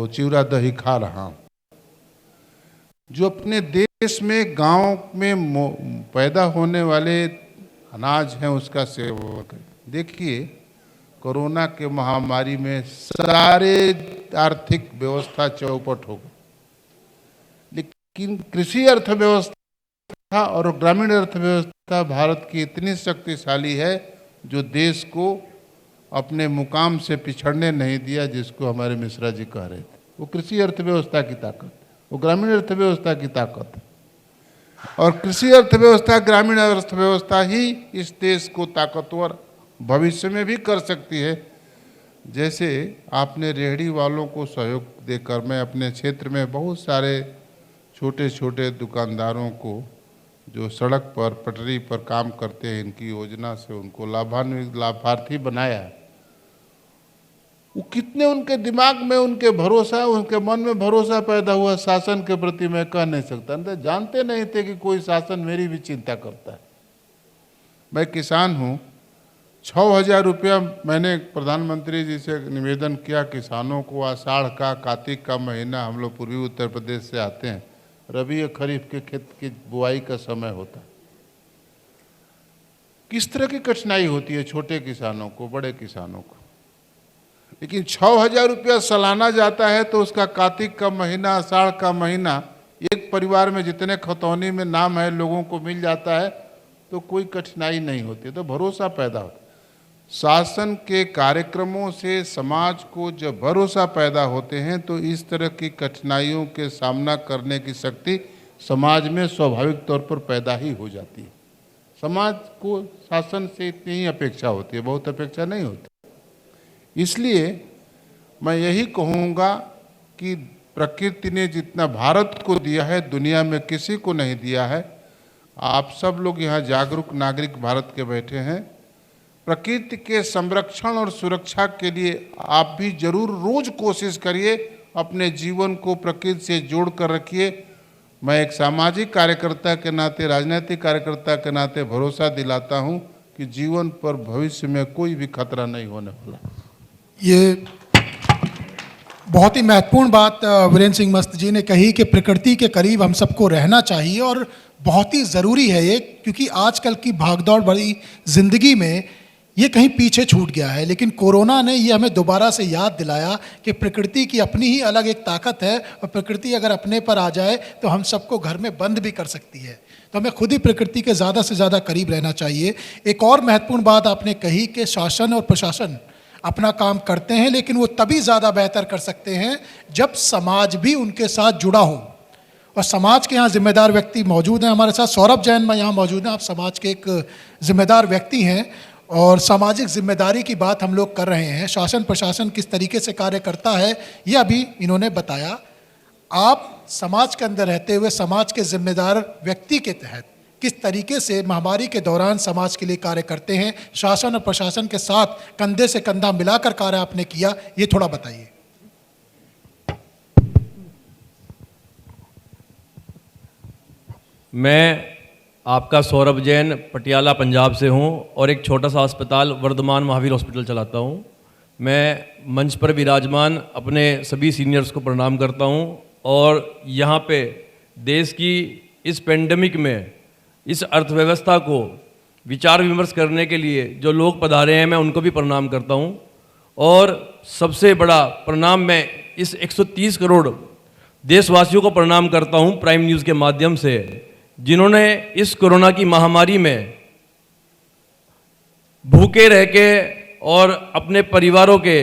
Speaker 5: चिवड़ा दही खा रहा हूँ। जो अपने देश में गांव में पैदा होने वाले अनाज हैं उसका सेवन करें। देखिए कोरोना के महामारी में सारे आर्थिक व्यवस्था चौपट हो गई, लेकिन कृषि अर्थव्यवस्था और ग्रामीण अर्थव्यवस्था भारत की इतनी शक्तिशाली है जो देश को अपने मुकाम से पिछड़ने नहीं दिया, जिसको हमारे मिश्रा जी कह रहे थे। वो कृषि अर्थव्यवस्था की ताकत, वो ग्रामीण अर्थव्यवस्था की ताकत है। और कृषि अर्थव्यवस्था, ग्रामीण अर्थव्यवस्था ही इस देश को ताकतवर भविष्य में भी कर सकती है। जैसे आपने रेहड़ी वालों को सहयोग देकर, मैं अपने क्षेत्र में बहुत सारे छोटे छोटे दुकानदारों को जो सड़क पर पटरी पर काम करते हैं, इनकी योजना से उनको लाभार्थी बनाया है। वो कितने उनके दिमाग में उनके भरोसा, उनके मन में भरोसा पैदा हुआ शासन के प्रति, मैं कह नहीं सकता। नहीं जानते नहीं थे कि कोई शासन मेरी भी चिंता करता है। मैं किसान हूँ, 6,000 रुपया मैंने प्रधानमंत्री जी से निवेदन किया किसानों को। आषाढ़ का, कार्तिक का महीना, हम लोग पूर्वी उत्तर प्रदेश से आते हैं, रबी और खरीफ के खेत की बुआई का समय होता है। किस तरह की कठिनाई होती है छोटे किसानों को, बड़े किसानों को। लेकिन 6,000 रुपया सालाना जाता है तो उसका कार्तिक का महीना, आषाढ़ का महीना, एक परिवार में जितने खतौनी में नाम है लोगों को मिल जाता है, तो कोई कठिनाई नहीं होती, तो भरोसा पैदा होता है। शासन के कार्यक्रमों से समाज को जब भरोसा पैदा होते हैं तो इस तरह की कठिनाइयों के सामना करने की शक्ति समाज में स्वाभाविक तौर पर पैदा ही हो जाती है। समाज को शासन से इतनी ही अपेक्षा होती है, बहुत अपेक्षा नहीं होती। इसलिए मैं यही कहूँगा कि प्रकृति ने जितना भारत को दिया है दुनिया में किसी को नहीं दिया है। आप सब लोग यहाँ जागरूक नागरिक भारत के बैठे हैं। प्रकृति के संरक्षण और सुरक्षा के लिए आप भी जरूर रोज कोशिश करिए, अपने जीवन को प्रकृति से जोड़ कर रखिए। मैं एक सामाजिक कार्यकर्ता के नाते, राजनीतिक कार्यकर्ता के नाते भरोसा दिलाता हूँ कि जीवन पर भविष्य में कोई भी खतरा नहीं होने वाला।
Speaker 2: ये बहुत ही महत्वपूर्ण बात वीरेंद्र सिंह मस्त जी ने कही कि प्रकृति के करीब हम सबको रहना चाहिए और बहुत ही ज़रूरी है ये, क्योंकि आजकल की भागदौड़ भरी जिंदगी में ये कहीं पीछे छूट गया है। लेकिन कोरोना ने ये हमें दोबारा से याद दिलाया कि प्रकृति की अपनी ही अलग एक ताकत है और प्रकृति अगर अपने पर आ जाए तो हम सबको घर में बंद भी कर सकती है। तो हमें खुद ही प्रकृति के ज़्यादा से ज़्यादा करीब रहना चाहिए। एक और महत्वपूर्ण बात आपने कही कि शासन और प्रशासन अपना काम करते हैं, लेकिन वो तभी ज़्यादा बेहतर कर सकते हैं जब समाज भी उनके साथ जुड़ा हो। और समाज के यहाँ जिम्मेदार व्यक्ति मौजूद हैं हमारे साथ। सौरभ जैन में यहाँ मौजूद हैं, आप समाज के एक जिम्मेदार व्यक्ति हैं और सामाजिक जिम्मेदारी की बात हम लोग कर रहे हैं। शासन प्रशासन किस तरीके से कार्य करता है ये अभी इन्होंने बताया। आप समाज के अंदर रहते हुए समाज के जिम्मेदार व्यक्ति के तहत किस तरीके से महामारी के दौरान समाज के लिए कार्य करते हैं, शासन और प्रशासन के साथ कंधे से कंधा मिलाकर कार्य आपने किया, ये थोड़ा बताइए।
Speaker 6: मैं आपका सौरभ जैन पटियाला पंजाब से हूं और एक छोटा सा अस्पताल वर्धमान महावीर हॉस्पिटल चलाता हूं। मैं मंच पर विराजमान अपने सभी सीनियर्स को प्रणाम करता हूं और यहां पे देश की इस पेंडेमिक में इस अर्थव्यवस्था को विचार विमर्श करने के लिए जो लोग पधारे हैं मैं उनको भी प्रणाम करता हूं। और सबसे बड़ा प्रणाम मैं इस 130 करोड़ देशवासियों को प्रणाम करता हूं प्राइम न्यूज़ के माध्यम से, जिन्होंने इस कोरोना की महामारी में भूखे रह के और अपने परिवारों के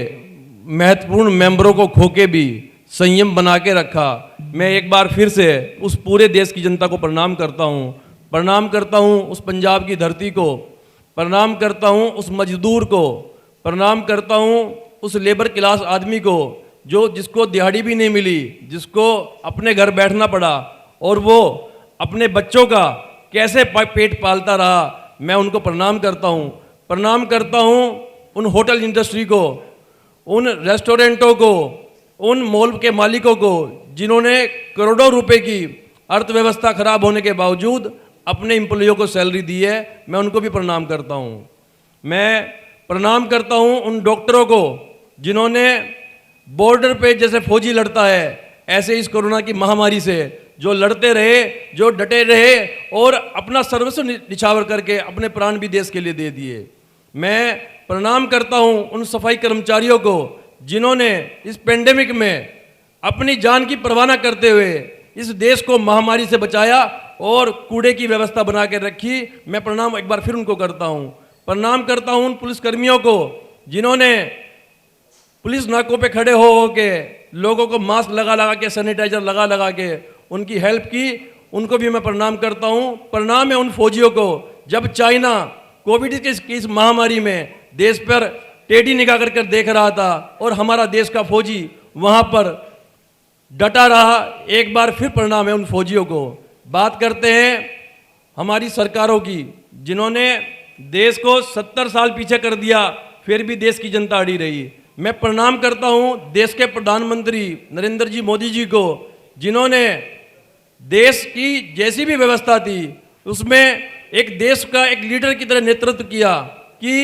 Speaker 6: महत्वपूर्ण मेंबरों को खो के भी संयम बना के रखा। मैं एक बार फिर से उस पूरे देश की जनता को प्रणाम करता हूँ। प्रणाम करता हूँ उस पंजाब की धरती को, प्रणाम करता हूँ उस मजदूर को, प्रणाम करता हूँ उस लेबर क्लास आदमी को जिसको दिहाड़ी भी नहीं मिली, जिसको अपने घर बैठना पड़ा और वो अपने बच्चों का कैसे पेट पालता रहा। मैं उनको प्रणाम करता हूँ। प्रणाम करता हूँ उन होटल इंडस्ट्री को, उन रेस्टोरेंटों को, उन मॉल के मालिकों को जिन्होंने करोड़ों रुपए की अर्थव्यवस्था खराब होने के बावजूद अपने एम्प्लॉइयों को सैलरी दी है। मैं उनको भी प्रणाम करता हूँ। मैं प्रणाम करता हूँ उन डॉक्टरों को जिन्होंने बॉर्डर पे जैसे फौजी लड़ता है ऐसे इस कोरोना की महामारी से जो लड़ते रहे, जो डटे रहे और अपना सर्वस्व निछावर करके अपने प्राण भी देश के लिए दे दिए। मैं प्रणाम करता हूं उन सफाई कर्मचारियों को जिन्होंने इस पेंडेमिक में अपनी जान की परवाह न करते हुए इस देश को महामारी से बचाया और कूड़े की व्यवस्था बना के रखी। मैं प्रणाम एक बार फिर उनको करता हूं। प्रणाम करता हूं उन पुलिसकर्मियों को जिन्होंने पुलिस नाकों पे खड़े हो के लोगों को मास्क लगा के, सैनिटाइजर लगा के उनकी हेल्प की। उनको भी मैं प्रणाम करता हूं। प्रणाम है उन फौजियों को जब चाइना कोविड की इस महामारी में देश पर टेढ़ी निगाह कर देख रहा था और हमारा देश का फौजी वहां पर डटा रहा। एक बार फिर प्रणाम है उन फौजियों को। बात करते हैं हमारी सरकारों की जिन्होंने देश को 70 साल पीछे कर दिया, फिर भी देश की जनता अड़ी रही। मैं प्रणाम करता हूं देश के प्रधानमंत्री नरेंद्र जी मोदी जी को जिन्होंने देश की जैसी भी व्यवस्था थी उसमें एक देश का एक लीडर की तरह नेतृत्व किया कि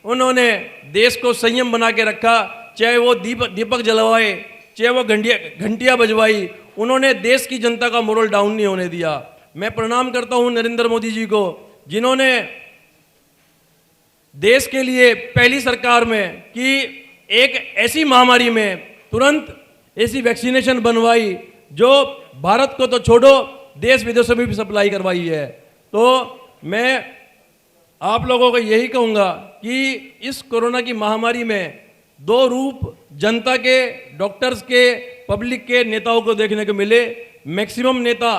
Speaker 6: उन्होंने देश को संयम बना के रखा। चाहे वो दीपक जलवाए, चाहे वो घंटियां बजवाई, उन्होंने देश की जनता का मोरल डाउन नहीं होने दिया। मैं प्रणाम करता हूं नरेंद्र मोदी जी को जिन्होंने देश के लिए पहली सरकार में कि एक ऐसी महामारी में तुरंत ऐसी वैक्सीनेशन बनवाई जो भारत को तो छोड़ो देश विदेशों में भी सप्लाई करवाई है। तो मैं आप लोगों को यही कहूँगा कि इस कोरोना की महामारी में दो रूप जनता के, डॉक्टर्स के, पब्लिक के, नेताओं को देखने को मिले। मैक्सिमम नेता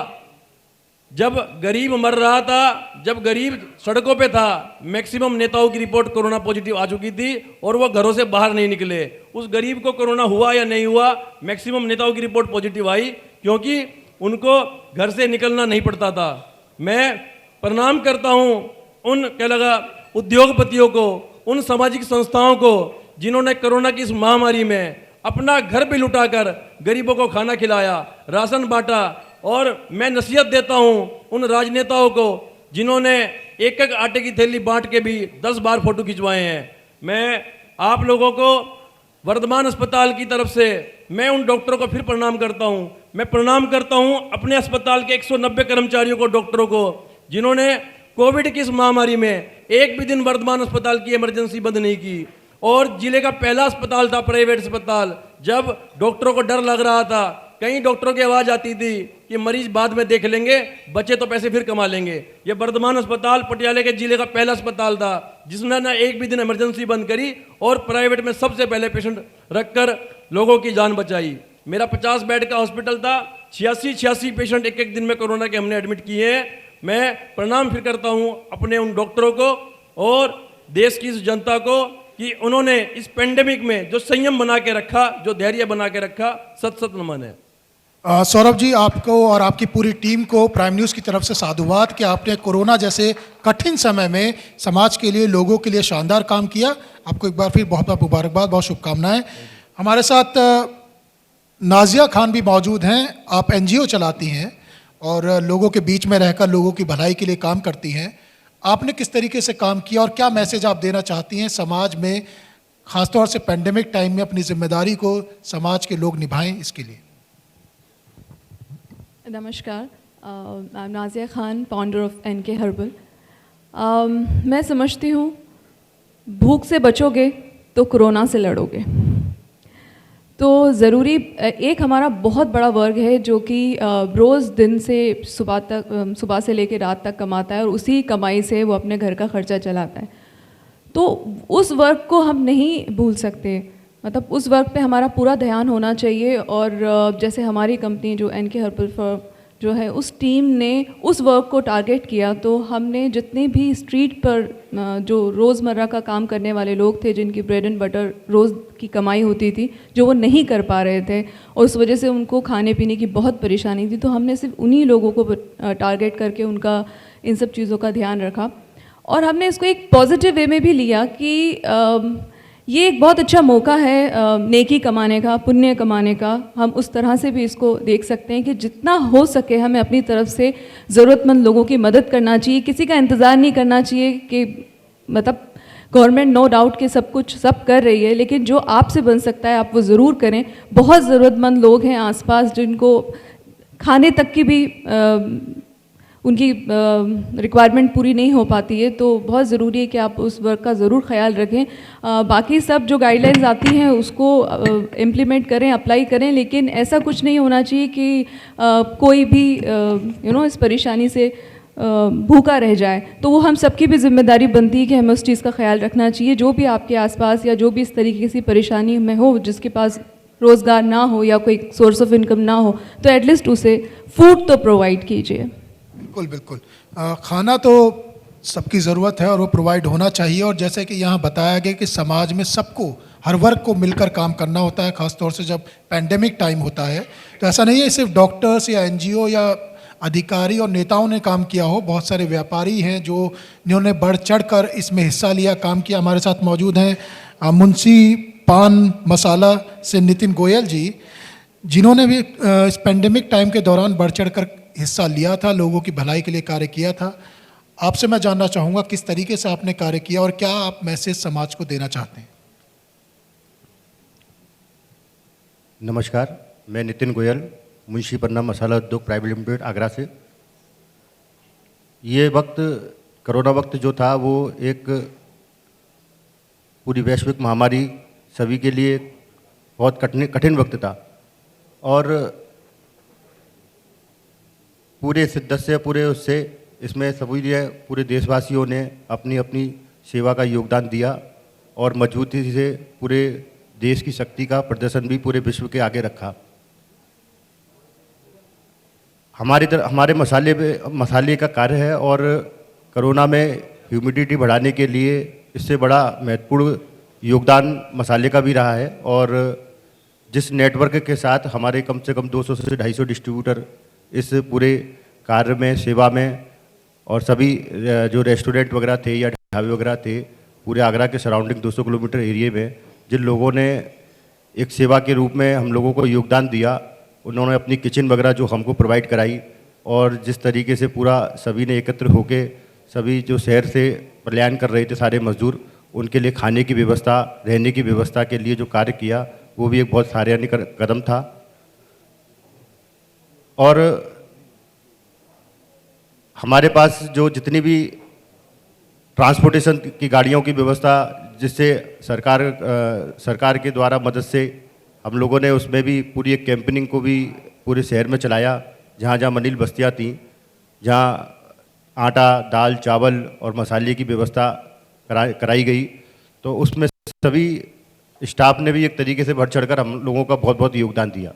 Speaker 6: जब गरीब मर रहा था, जब गरीब सड़कों पे था, मैक्सिमम नेताओं की रिपोर्ट कोरोना पॉजिटिव आ चुकी थी और वो घरों से बाहर नहीं निकले। उस गरीब को कोरोना हुआ या नहीं हुआ, मैक्सिमम नेताओं की रिपोर्ट पॉजिटिव आई क्योंकि उनको घर से निकलना नहीं पड़ता था। मैं प्रणाम करता हूं उन उद्योगपतियों को, उन सामाजिक संस्थाओं को जिन्होंने कोरोना की इस महामारी में अपना घर भी लुटाकर गरीबों को खाना खिलाया, राशन बांटा। और मैं नसीहत देता हूं उन राजनेताओं को जिन्होंने एक एक आटे की थैली बांट के भी 10 बार फोटो खिंचवाए हैं। मैं आप लोगों को वर्धमान अस्पताल की तरफ से मैं उन डॉक्टरों को फिर प्रणाम करता हूं। मैं प्रणाम करता हूं अपने अस्पताल के 190 कर्मचारियों को, डॉक्टरों को जिन्होंने कोविड की इस महामारी में एक भी दिन वर्धमान अस्पताल की इमरजेंसी बंद नहीं की। और जिले का पहला अस्पताल था, प्राइवेट अस्पताल। जब डॉक्टरों को डर लग रहा था, कई डॉक्टरों की आवाज़ आती थी कि मरीज बाद में देख लेंगे, बचे तो पैसे फिर कमा लेंगे। ये वर्धमान अस्पताल पटियाला के जिले का पहला अस्पताल था जिसने ना एक भी दिन इमरजेंसी बंद करी और प्राइवेट में सबसे पहले पेशेंट रखकर लोगों की जान बचाई। मेरा 50 बेड का हॉस्पिटल था, 86 पेशेंट एक एक दिन में कोरोना के हमने एडमिट किए हैं। मैं प्रणाम फिर करता हूँ अपने उन डॉक्टरों को और देश की इस जनता को कि उन्होंने इस पेंडेमिक में जो संयम बना के रखा, जो धैर्य बना के रखा, सत सत नमन है।
Speaker 2: सौरभ जी, आपको और आपकी पूरी टीम को प्राइम न्यूज़ की तरफ से साधुवाद कि आपने कोरोना जैसे कठिन समय में समाज के लिए, लोगों के लिए शानदार काम किया। आपको एक बार फिर बहुत बहुत मुबारकबाद, बहुत शुभकामनाएं। हमारे साथ नाजिया खान भी मौजूद हैं। आप एनजीओ चलाती हैं और लोगों के बीच में रहकर लोगों की भलाई के लिए काम करती हैं। आपने किस तरीके से काम किया और क्या मैसेज आप देना चाहती हैं समाज में, ख़ासतौर से पेंडेमिक टाइम में अपनी जिम्मेदारी को समाज के लोग निभाएं इसके लिए?
Speaker 7: नमस्कार, I am Nazia Khan, founder of NK herbal. मैं समझती हूँ भूख से बचोगे तो कोरोना से लड़ोगे। तो ज़रूरी एक हमारा बहुत बड़ा वर्ग है जो कि रोज़ दिन से सुबह से लेकर रात तक कमाता है और उसी कमाई से वो अपने घर का खर्चा चलाता है। तो उस वर्ग को हम नहीं भूल सकते, मतलब उस वर्ग पे हमारा पूरा ध्यान होना चाहिए। और जैसे हमारी कंपनी जो एनके हर्बल फॉर जो है, उस टीम ने उस वर्क को टारगेट किया। तो हमने जितने भी स्ट्रीट पर जो रोज़मर्रा का काम करने वाले लोग थे, जिनकी ब्रेड एंड बटर रोज़ की कमाई होती थी, जो वो नहीं कर पा रहे थे और उस वजह से उनको खाने पीने की बहुत परेशानी थी, तो हमने सिर्फ उन्हीं लोगों को टारगेट करके उनका इन सब चीज़ों का ध्यान रखा। और हमने इसको एक पॉजिटिव वे में भी लिया कि ये एक बहुत अच्छा मौका है नेकी कमाने का, पुण्य कमाने का। हम उस तरह से भी इसको देख सकते हैं कि जितना हो सके हमें अपनी तरफ से ज़रूरतमंद लोगों की मदद करना चाहिए। किसी का इंतज़ार नहीं करना चाहिए कि मतलब गवर्नमेंट नो डाउट कि सब कुछ सब कर रही है, लेकिन जो आपसे बन सकता है आप वो ज़रूर करें। बहुत ज़रूरतमंद लोग हैं आसपास जिनको खाने तक की भी उनकी रिक्वायरमेंट पूरी नहीं हो पाती है, तो बहुत ज़रूरी है कि आप उस वर्क का ज़रूर ख्याल रखें। बाकी सब जो गाइडलाइंस आती हैं उसको इम्प्लीमेंट करें, अप्लाई करें, लेकिन ऐसा कुछ नहीं होना चाहिए कि कोई भी इस परेशानी से भूखा रह जाए। तो वो हम सबकी भी जिम्मेदारी बनती है कि हमें उस चीज़ का ख्याल रखना चाहिए। जो भी आपके आसपास या जो भी इस तरीके की परेशानी में हो, जिसके पास रोज़गार ना हो या कोई सोर्स ऑफ इनकम ना हो, तो एटलीस्ट उसे फूड तो प्रोवाइड कीजिए।
Speaker 2: बिल्कुल बिल्कुल। खाना तो सबकी ज़रूरत है और वो प्रोवाइड होना चाहिए। और जैसे कि यहाँ बताया गया कि समाज में सबको, हर वर्ग को मिलकर काम करना होता है, ख़ासतौर से जब पेंडेमिक टाइम होता है। तो ऐसा नहीं है सिर्फ डॉक्टर्स या एनजीओ या अधिकारी और नेताओं ने काम किया हो, बहुत सारे व्यापारी हैं जो जिन्होंने बढ़ चढ़ कर इसमें हिस्सा लिया, काम किया। हमारे साथ मौजूद हैं मुंशी पान मसाला से नितिन गोयल जी, जिन्होंने भी इस पेंडेमिक टाइम के दौरान बढ़ चढ़ कर हिस्सा लिया था, लोगों की भलाई के लिए कार्य किया था। आपसे मैं जानना चाहूँगा किस तरीके से आपने कार्य किया और क्या आप मैसेज समाज को देना चाहते हैं?
Speaker 8: नमस्कार, मैं नितिन गोयल, मुंशी पन्ना मसाला उद्योग प्राइवेट लिमिटेड आगरा से। ये वक्त, कोरोना वक्त जो था वो एक पूरी वैश्विक महामारी सभी के लिए बहुत कठिन वक्त था और पूरे शिद्दत से, पूरे उससे इसमें सभी पूरे देशवासियों ने अपनी अपनी सेवा का योगदान दिया और मजबूती से पूरे देश की शक्ति का प्रदर्शन भी पूरे विश्व के आगे रखा। हमारे मसाले का कार्य है और कोरोना में ह्यूमिडिटी बढ़ाने के लिए इससे बड़ा महत्वपूर्ण योगदान मसाले का भी रहा है। और जिस नेटवर्क के साथ हमारे कम से कम 200 से 250 डिस्ट्रीब्यूटर इस पूरे कार्य में, सेवा में, और सभी जो रेस्टोरेंट वगैरह थे या ढाबे वगैरह थे पूरे आगरा के सराउंडिंग 200 किलोमीटर एरिया में, जिन लोगों ने एक सेवा के रूप में हम लोगों को योगदान दिया, उन्होंने अपनी किचन वगैरह जो हमको प्रोवाइड कराई और जिस तरीके से पूरा सभी ने एकत्र होके, सभी जो शहर से पलायन कर रहे थे सारे मजदूर, उनके लिए खाने की व्यवस्था, रहने की व्यवस्था के लिए जो कार्य किया, वो भी एक बहुत सराहनीय कदम था। और हमारे पास जो जितनी भी ट्रांसपोर्टेशन की गाड़ियों की व्यवस्था, जिससे सरकार के द्वारा मदद से हम लोगों ने उसमें भी पूरी एक कैंपेनिंग को भी पूरे शहर में चलाया, जहाँ जहाँ मंदिर बस्तियाँ थीं, जहाँ आटा, दाल, चावल और मसाले की व्यवस्था कराई गई, तो उसमें सभी स्टाफ ने भी एक तरीके से बढ़ चढ़कर हम लोगों का बहुत बहुत योगदान दिया।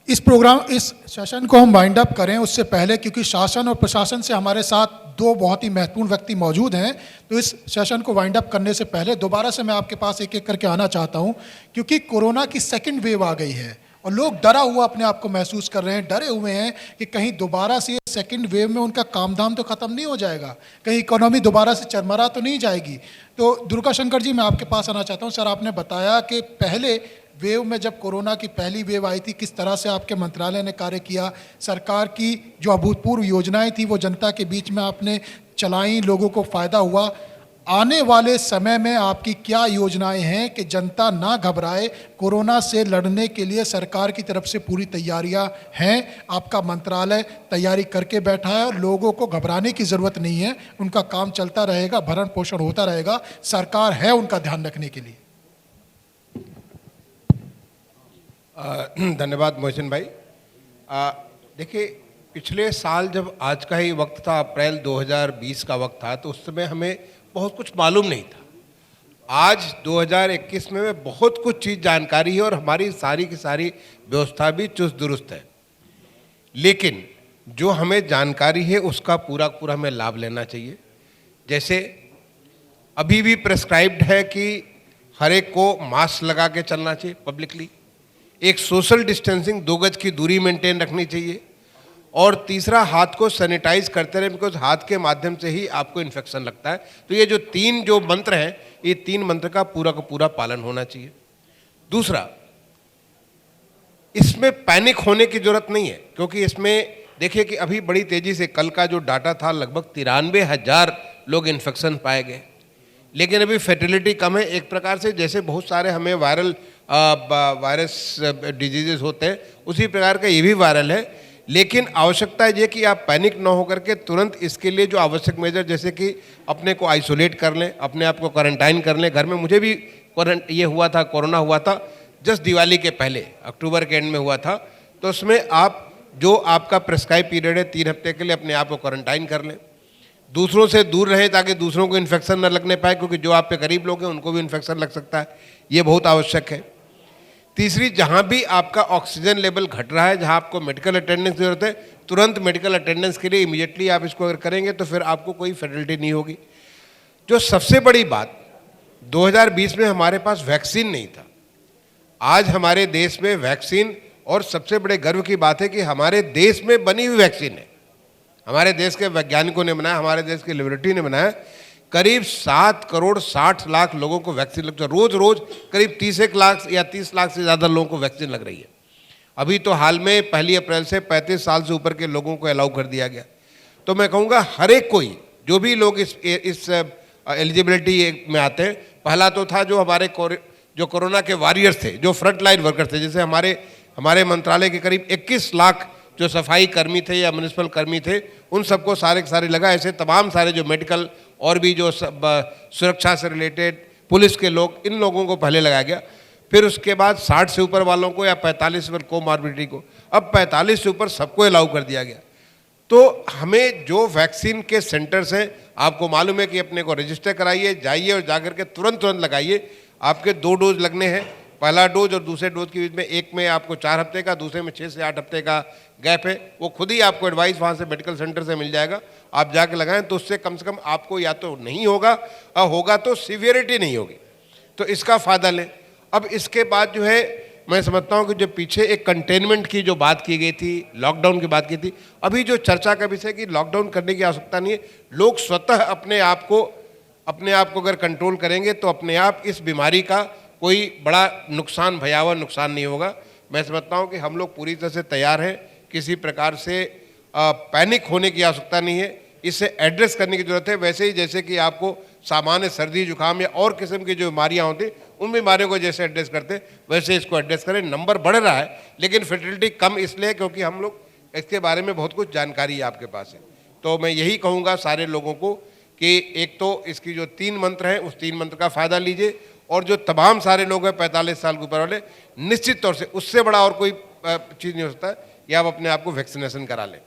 Speaker 2: इस सेशन को हम वाइंड अप करें उससे पहले, क्योंकि शासन और प्रशासन से हमारे साथ दो बहुत ही महत्वपूर्ण व्यक्ति मौजूद हैं, तो इस सेशन को वाइंड अप करने से पहले दोबारा से मैं आपके पास एक एक करके आना चाहता हूं, क्योंकि कोरोना की सेकंड वेव आ गई है और लोग डरा हुआ अपने आप को महसूस कर रहे हैं, डरे हुए हैं कि कहीं दोबारा से सेकंड वेव में उनका काम धाम तो खत्म नहीं हो जाएगा, कहीं इकोनॉमी दोबारा से चरमरा तो नहीं जाएगी। तो दुर्गा शंकर जी, मैं आपके पास आना चाहता हूं। सर, आपने बताया कि पहले वेव में जब कोरोना की पहली वेव आई थी, किस तरह से आपके मंत्रालय ने कार्य किया, सरकार की जो अभूतपूर्व योजनाएं थी वो जनता के बीच में आपने चलाई, लोगों को फ़ायदा हुआ। आने वाले समय में आपकी क्या योजनाएं हैं कि जनता ना घबराए, कोरोना से लड़ने के लिए सरकार की तरफ से पूरी तैयारियां हैं, आपका मंत्रालय तैयारी करके बैठा है और लोगों को घबराने की ज़रूरत नहीं है, उनका काम चलता रहेगा, भरण पोषण होता रहेगा, सरकार है उनका ध्यान रखने के लिए।
Speaker 4: धन्यवाद मोहसिन भाई। देखिए, पिछले साल जब आज का ही वक्त था, अप्रैल 2020 का वक्त था, तो उस समय हमें बहुत कुछ मालूम नहीं था। आज 2021 में बहुत कुछ चीज़ जानकारी है और हमारी सारी की सारी व्यवस्था भी चुस्त दुरुस्त है, लेकिन जो हमें जानकारी है उसका पूरा पूरा हमें लाभ लेना चाहिए। जैसे अभी भी प्रेस्क्राइब्ड है कि हर एक को मास्क लगा के चलना चाहिए पब्लिकली, एक सोशल डिस्टेंसिंग 2 गज की दूरी मेंटेन रखनी चाहिए, और तीसरा हाथ को सैनिटाइज करते रहे, बिकॉज हाथ के माध्यम से ही आपको इन्फेक्शन लगता है। तो ये जो 3 जो मंत्र हैं, ये 3 मंत्र का पूरा पालन होना चाहिए। दूसरा, इसमें पैनिक होने की जरूरत नहीं है, क्योंकि इसमें देखिए कि अभी बड़ी तेजी से कल का जो डाटा था, लगभग 93,000 लोग इन्फेक्शन पाए गए, लेकिन अभी फर्टिलिटी कम है। एक प्रकार से जैसे बहुत सारे हमें वायरस डिजीजेस होते हैं, उसी प्रकार का ये भी वायरल है, लेकिन आवश्यकता है ये कि आप पैनिक ना होकर के तुरंत इसके लिए जो आवश्यक मेजर, जैसे कि अपने को आइसोलेट कर लें, अपने आप को क्वारंटाइन कर लें घर में। मुझे भी ये हुआ था, कोरोना हुआ था जस्ट दिवाली के पहले, अक्टूबर के एंड में हुआ था। तो उसमें आप जो आपका प्रेस्क्राइब पीरियड है 3 हफ्ते के लिए, अपने आप को क्वारंटाइन कर लें, दूसरों से दूर रहें ताकि दूसरों को इन्फेक्शन न लगने पाए, क्योंकि जो आप पे करीब लोग हैं उनको भी इन्फेक्शन लग सकता है, ये बहुत आवश्यक है। तीसरी, जहाँ भी आपका ऑक्सीजन लेवल घट रहा है, जहाँ आपको मेडिकल अटेंडेंस की जरूरत है, तुरंत मेडिकल अटेंडेंस के लिए इमीडिएटली आप इसको अगर करेंगे तो फिर आपको कोई फैटलिटी नहीं होगी। जो सबसे बड़ी बात, 2020 में हमारे पास वैक्सीन नहीं था, आज हमारे देश में वैक्सीन, और सबसे बड़े गर्व की बात है कि हमारे देश में बनी हुई वैक्सीन है, हमारे देश के वैज्ञानिकों ने बनाया, हमारे देश के लेबोरेटरी ने बनाया। करीब 7 करोड़ 60 लाख लोगों को वैक्सीन लग, रोज करीब 30 लाख या 30 लाख से ज़्यादा लोगों को वैक्सीन लग रही है। अभी तो हाल में 1 अप्रैल से 35 साल से ऊपर के लोगों को अलाउ कर दिया गया। तो मैं कहूँगा हर एक कोई, जो भी लोग इस एलिजिबिलिटी में आते हैं, पहला तो था जो हमारे जो कोरोना के वॉरियर्स थे, जो फ्रंट लाइन वर्कर्स थे, जैसे हमारे मंत्रालय के करीब 21 लाख जो सफाई कर्मी थे या म्यूनिसिपल कर्मी थे, उन सबको सारे के सारे लगा। ऐसे तमाम सारे जो मेडिकल और भी जो सुरक्षा से रिलेटेड पुलिस के लोग, इन लोगों को पहले लगाया गया। फिर उसके बाद 60 से ऊपर वालों को या 45 पर कोमॉर्बिडिटी को, अब 45 से ऊपर सबको अलाउ कर दिया गया। तो हमें जो वैक्सीन के सेंटर्स हैं, आपको मालूम है कि अपने को रजिस्टर कराइए, जाइए और जाकर के तुरंत लगाइए। आपके 2 डोज लगने हैं, पहला डोज और दूसरे डोज के बीच में, एक में आपको 4 हफ्ते का, दूसरे में 6 से 8 हफ्ते का गैप है। वो खुद ही आपको एडवाइस वहाँ से मेडिकल सेंटर से मिल जाएगा, आप जाके लगाएं, तो उससे कम से कम आपको या तो नहीं होगा, और होगा तो सीवियरिटी नहीं होगी, तो इसका फ़ायदा लें। अब इसके बाद जो है, मैं समझता हूँ कि जो पीछे एक कंटेनमेंट की जो बात की गई थी, लॉकडाउन की बात की थी, अभी जो चर्चा का विषय कि लॉकडाउन करने की आवश्यकता नहीं है। लोग स्वतः अपने आप को अगर कंट्रोल करेंगे तो अपने आप इस बीमारी का कोई बड़ा नुकसान, भयावह नुकसान नहीं होगा। मैं समझता हूँ कि हम लोग पूरी तरह से तैयार हैं, किसी प्रकार से पैनिक होने की आवश्यकता नहीं है, इसे एड्रेस करने की ज़रूरत है। वैसे ही जैसे कि आपको सामान्य सर्दी जुकाम या और किस्म की जो बीमारियाँ होती, उन बीमारियों को जैसे एड्रेस करते वैसे इसको एड्रेस करें। नंबर बढ़ रहा है, लेकिन फर्टिलिटी कम इसलिए क्योंकि हम लोग इसके बारे में बहुत कुछ जानकारी आपके पास है। तो मैं यही कहूँगा सारे लोगों को कि एक तो इसकी जो 3 मंत्र हैं, उस 3 मंत्र का फ़ायदा लीजिए, और जो तमाम सारे लोग हैं 45 साल के ऊपर वाले, निश्चित तौर से उससे बड़ा और कोई चीज़ नहीं हो सकता कि आप अपने आप को वैक्सीनेशन करा लें।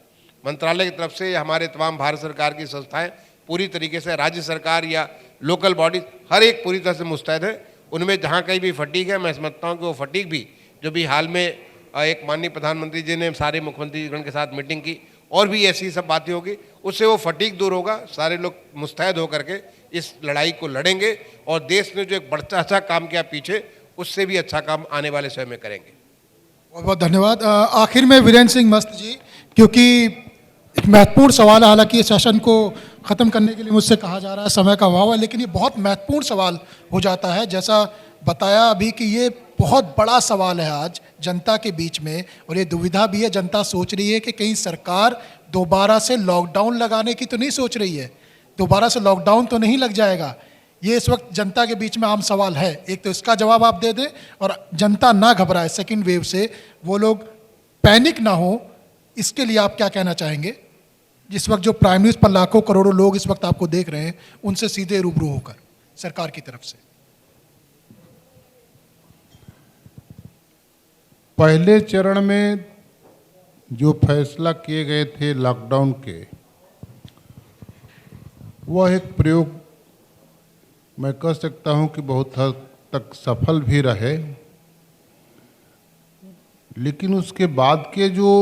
Speaker 4: मंत्रालय की तरफ से हमारे तमाम भारत सरकार की संस्थाएं पूरी तरीके से, राज्य सरकार या लोकल बॉडी हर एक पूरी तरह से मुस्तैद है। उनमें जहाँ कहीं भी फटीक है, मैं समझता हूँ कि वो फटीक भी जो भी हाल में एक माननीय प्रधानमंत्री जी ने सारे मुख्यमंत्रीगण के साथ मीटिंग की और भी ऐसी सब बातें होगी, उससे वो फटीक दूर होगा। सारे लोग मुस्तैद होकर के इस लड़ाई को लड़ेंगे और देश ने जो एक बड़ा अच्छा काम किया पीछे, उससे भी अच्छा काम आने वाले समय में करेंगे।
Speaker 2: बहुत बहुत धन्यवाद। आखिर में वीरेंद्र सिंह मस्त जी, क्योंकि एक महत्वपूर्ण सवाल है, हालांकि इस सेशन को ख़त्म करने के लिए मुझसे कहा जा रहा है समय का अभाव है, लेकिन ये बहुत महत्वपूर्ण सवाल हो जाता है। जैसा बताया अभी कि ये बहुत बड़ा सवाल है आज जनता के बीच में, और ये दुविधा भी है। जनता सोच रही है कि कहीं सरकार दोबारा से लॉकडाउन लगाने की तो नहीं सोच रही है, दोबारा से लॉकडाउन तो नहीं लग जाएगा। ये इस वक्त जनता के बीच में आम सवाल है। एक तो इसका जवाब आप दे दें और जनता ना घबराए सेकंड वेव से, वो लोग पैनिक ना हो, इसके लिए आप क्या कहना चाहेंगे? जिस वक्त जो प्राइम न्यूज़ पर लाखों करोड़ों लोग इस वक्त आपको देख रहे हैं, उनसे सीधे रूबरू होकर सरकार की तरफ से।
Speaker 5: पहले चरण में जो फैसला किए गए थे लॉकडाउन के, वह एक प्रयोग मैं कह सकता हूं कि बहुत हद तक सफल भी रहे, लेकिन उसके बाद के जो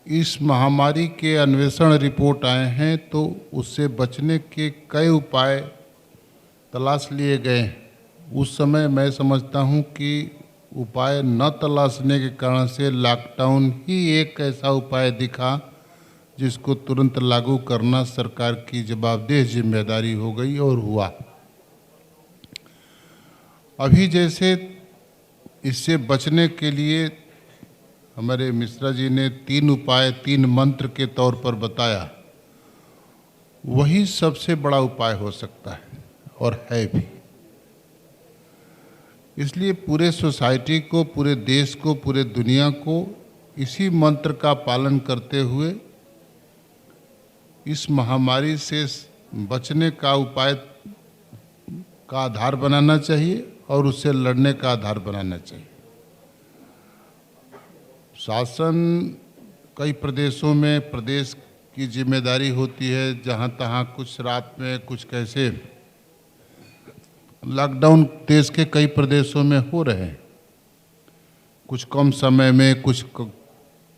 Speaker 5: इस महामारी के अन्वेषण रिपोर्ट आए हैं, तो उससे बचने के कई उपाय तलाश लिए गए। उस समय मैं समझता हूं कि उपाय न तलाशने के कारण से लॉकडाउन ही एक ऐसा उपाय दिखा जिसको तुरंत लागू करना सरकार की जवाबदेह जिम्मेदारी हो गई और हुआ। अभी जैसे इससे बचने के लिए हमारे मिश्रा जी ने 3 उपाय 3 मंत्र के तौर पर बताया, वही सबसे बड़ा उपाय हो सकता है और है भी। इसलिए पूरे सोसाइटी को, पूरे देश को, पूरे दुनिया को इसी मंत्र का पालन करते हुए इस महामारी से बचने का उपाय का आधार बनाना चाहिए और उससे लड़ने का आधार बनाना चाहिए। शासन कई प्रदेशों में प्रदेश की जिम्मेदारी होती है, जहाँ तहाँ कुछ रात में कुछ कैसे लॉकडाउन देश के कई प्रदेशों में हो रहे हैं, कुछ कम समय में, कुछ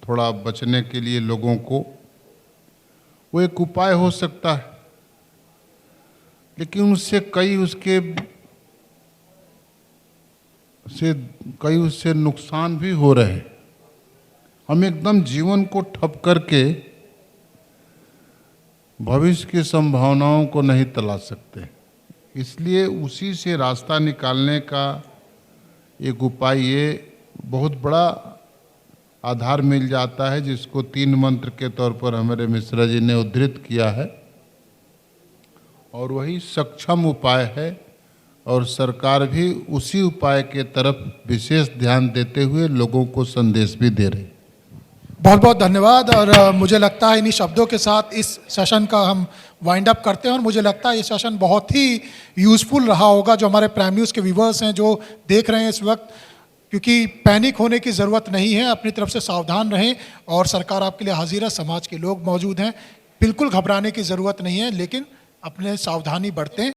Speaker 5: थोड़ा बचने के लिए लोगों को, वो एक उपाय हो सकता है। लेकिन उससे कई उससे नुकसान भी हो रहे हैं। हम एकदम जीवन को ठप करके भविष्य की संभावनाओं को नहीं तलाश सकते। इसलिए उसी से रास्ता निकालने का एक उपाय ये बहुत बड़ा आधार मिल जाता है, जिसको 3 मंत्र के तौर पर हमारे मिश्रा जी ने उद्धृत किया है, और वही सक्षम उपाय है। और सरकार भी उसी उपाय के तरफ विशेष ध्यान देते हुए लोगों को संदेश भी दे रही है।
Speaker 2: बहुत बहुत धन्यवाद। और मुझे लगता है इन्हीं शब्दों के साथ इस सेशन का हम वाइंड अप करते हैं, और मुझे लगता है ये सेशन बहुत ही यूज़फुल रहा होगा जो हमारे प्राइम न्यूज़ के व्यूवर्स हैं जो देख रहे हैं इस वक्त, क्योंकि पैनिक होने की ज़रूरत नहीं है। अपनी तरफ से सावधान रहें और सरकार आपके लिए हाजिर है, समाज के लोग मौजूद हैं, बिल्कुल घबराने की ज़रूरत नहीं है, लेकिन अपने सावधानी बरतें।